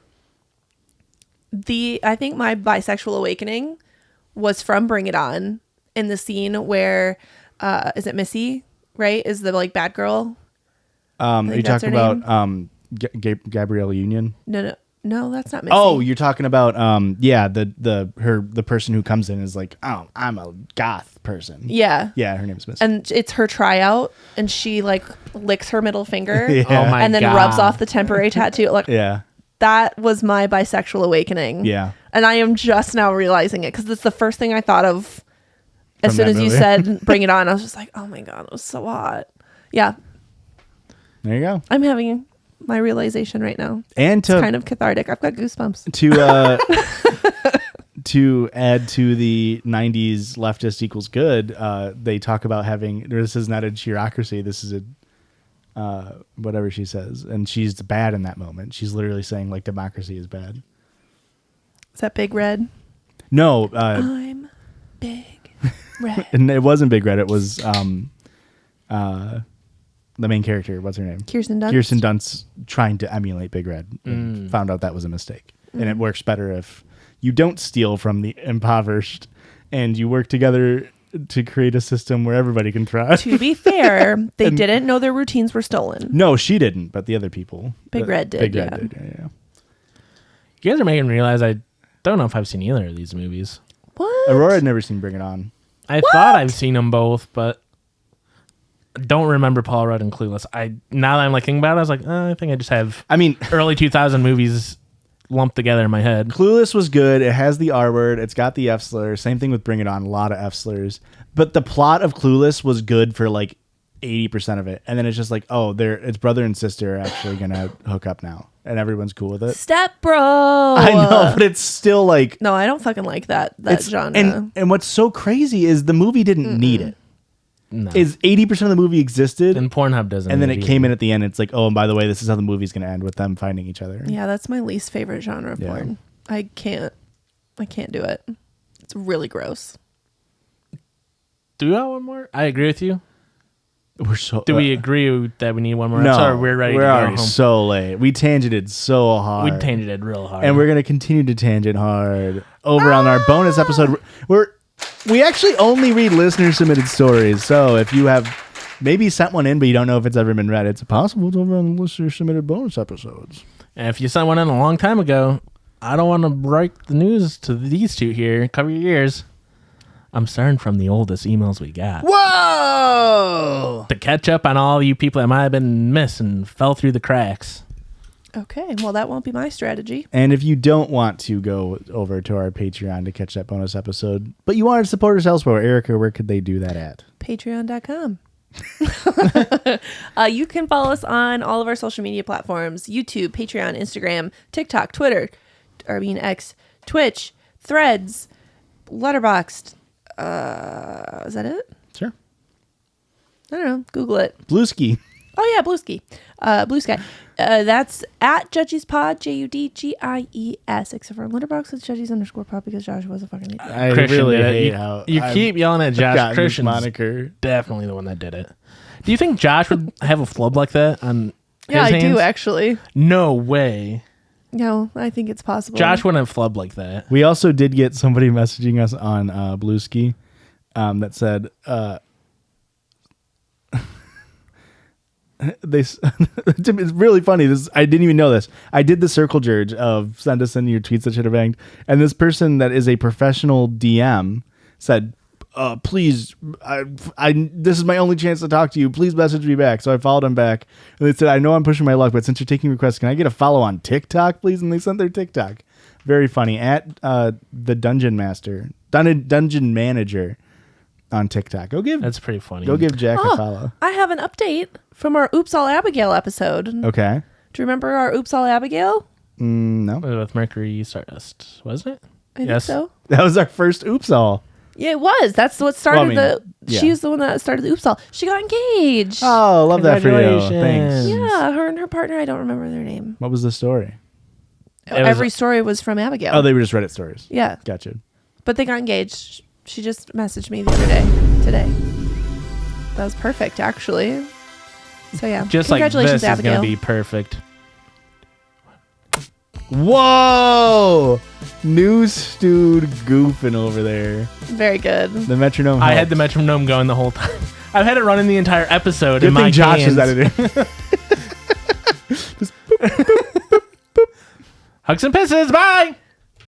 I think my bisexual awakening was from Bring It On, in the scene where is it Missy? Right? Is the like bad girl? Are you talking about Gabrielle Union? No, that's not Missy. Oh, you're talking about the person who comes in is like, oh, I'm a goth person. Yeah, her name is Missy, and it's her tryout, and she like licks her middle finger, Oh my and then God. rubs off the temporary tattoo. Like, yeah, that was my bisexual awakening. Yeah, and I am just now realizing it because it's the first thing I thought of as From soon that as you movie. said "Bring It On." I was just like, oh my God, that was so hot. Yeah, there you go. I'm having my realization right now. And It's kind of cathartic. I've got goosebumps. To add to the 90s leftist equals good, they talk about having, this is not a bureaucracy, this is a whatever she says, and she's bad in that moment. She's literally saying like democracy is bad. Is that Big Red? No, I'm Big Red. and it wasn't Big Red. It was the main character. What's her name? Kirsten Dunst. Kirsten Dunst trying to emulate Big Red and found out that was a mistake. And it works better if you don't steal from the impoverished and you work together to create a system where everybody can thrive. To be fair, they didn't know their routines were stolen. No, she didn't, but the other people. Big Red did. Big yeah. Red did. Yeah. You guys are making me realize I don't know if I've seen either of these movies. What? Aurora had never seen Bring It On. I thought I've seen them both, but don't remember Paul Rudd and Clueless. Now that I'm like thinking about it, I was like, I think I just have early 2000 movies lumped together in my head. Clueless was good. It has the R word. It's got the F slur. Same thing with Bring It On. A lot of F slurs. But the plot of Clueless was good for like 80% of it. And then it's just like, it's brother and sister are actually going to hook up now. And everyone's cool with it. Step Bro. I know, but it's still like... No, I don't fucking like that genre. And what's so crazy is the movie didn't need it. No. Is 80% of the movie existed, And Pornhub doesn't. and then it need came in at the end. It's like, oh, and by the way, this is how the movie's going to end with them finding each other. Yeah, that's my least favorite genre of Yeah. porn. I can't do it. It's really gross. Do we want one more? I agree with you. We're so. Do we agree that we need one more? No, Sorry, we're ready to we're go already home. so late. We tangented so hard. We tangented real hard. and we're going to continue to tangent hard over on our bonus episode. We actually only read listener submitted stories. So if you have maybe sent one in, but you don't know if it's ever been read, it's possible it's over on the listener submitted bonus episodes. And if you sent one in a long time ago, I don't want to break the news to these two here. Cover your ears. I'm starting from the oldest emails we got. Whoa! To catch up on all you people that might have been missed and fell through the cracks. Okay, well, that won't be my strategy. And if you don't want to go over to our Patreon to catch that bonus episode, but you want to support us elsewhere, Erica, where could they do that at? Patreon.com. You can follow us on all of our social media platforms: YouTube, Patreon, Instagram, TikTok, Twitter, X, Twitch, Threads, Letterboxd. Is that it? Sure. I don't know. Google it. Blueski. Oh yeah, Blue Sky. That's at Judgies Pod, JUDGIES. Except for Letterboxd, it's Judgies_pod because Josh was a fucking idiot. I Christian really did it. hate You- how You I've keep yelling at Josh. gotten this Christian's moniker. definitely the one that did it. Do you think Josh would have a flub like that on Yeah, his I do hands? actually. No way. No, I think it's possible. Josh wouldn't flub like that. We also did get somebody messaging us on Blueski that said it's really funny. This I didn't even know this. I did the circle jerk of send us in your tweets that should have banged, and this person that is a professional DM said, "Please, this is my only chance to talk to you. Please message me back." So I followed him back, and they said, "I know I'm pushing my luck, but since you're taking requests, can I get a follow on TikTok, please?" And they sent their TikTok. Very funny at the Dungeon Manager on TikTok. That's pretty funny. Go give Jack a follow. I have an update from our Oops All Abigail episode. Okay. Do you remember our Oops All Abigail? No, with Mercury Stardust, wasn't it? I think so. that was our first Oops All. Yeah, it was. That's what started yeah. She was the one that started the Oops All. She got engaged. Oh, love that for you. Thanks. Yeah, her and her partner. I don't remember their name. What was the story? Every story was from Abigail. Oh, they were just Reddit stories. Yeah. Gotcha. But they got engaged. She just messaged me the other day, today. That was perfect, actually. So yeah, Just like congratulations, this Abigail. is gonna be perfect. Whoa! News dude goofing over there. Very good. The metronome. I had helped. the metronome going the whole time. I've had it running the entire episode. Good in thing my Josh hands. is editing. Hugs and pisses. Bye.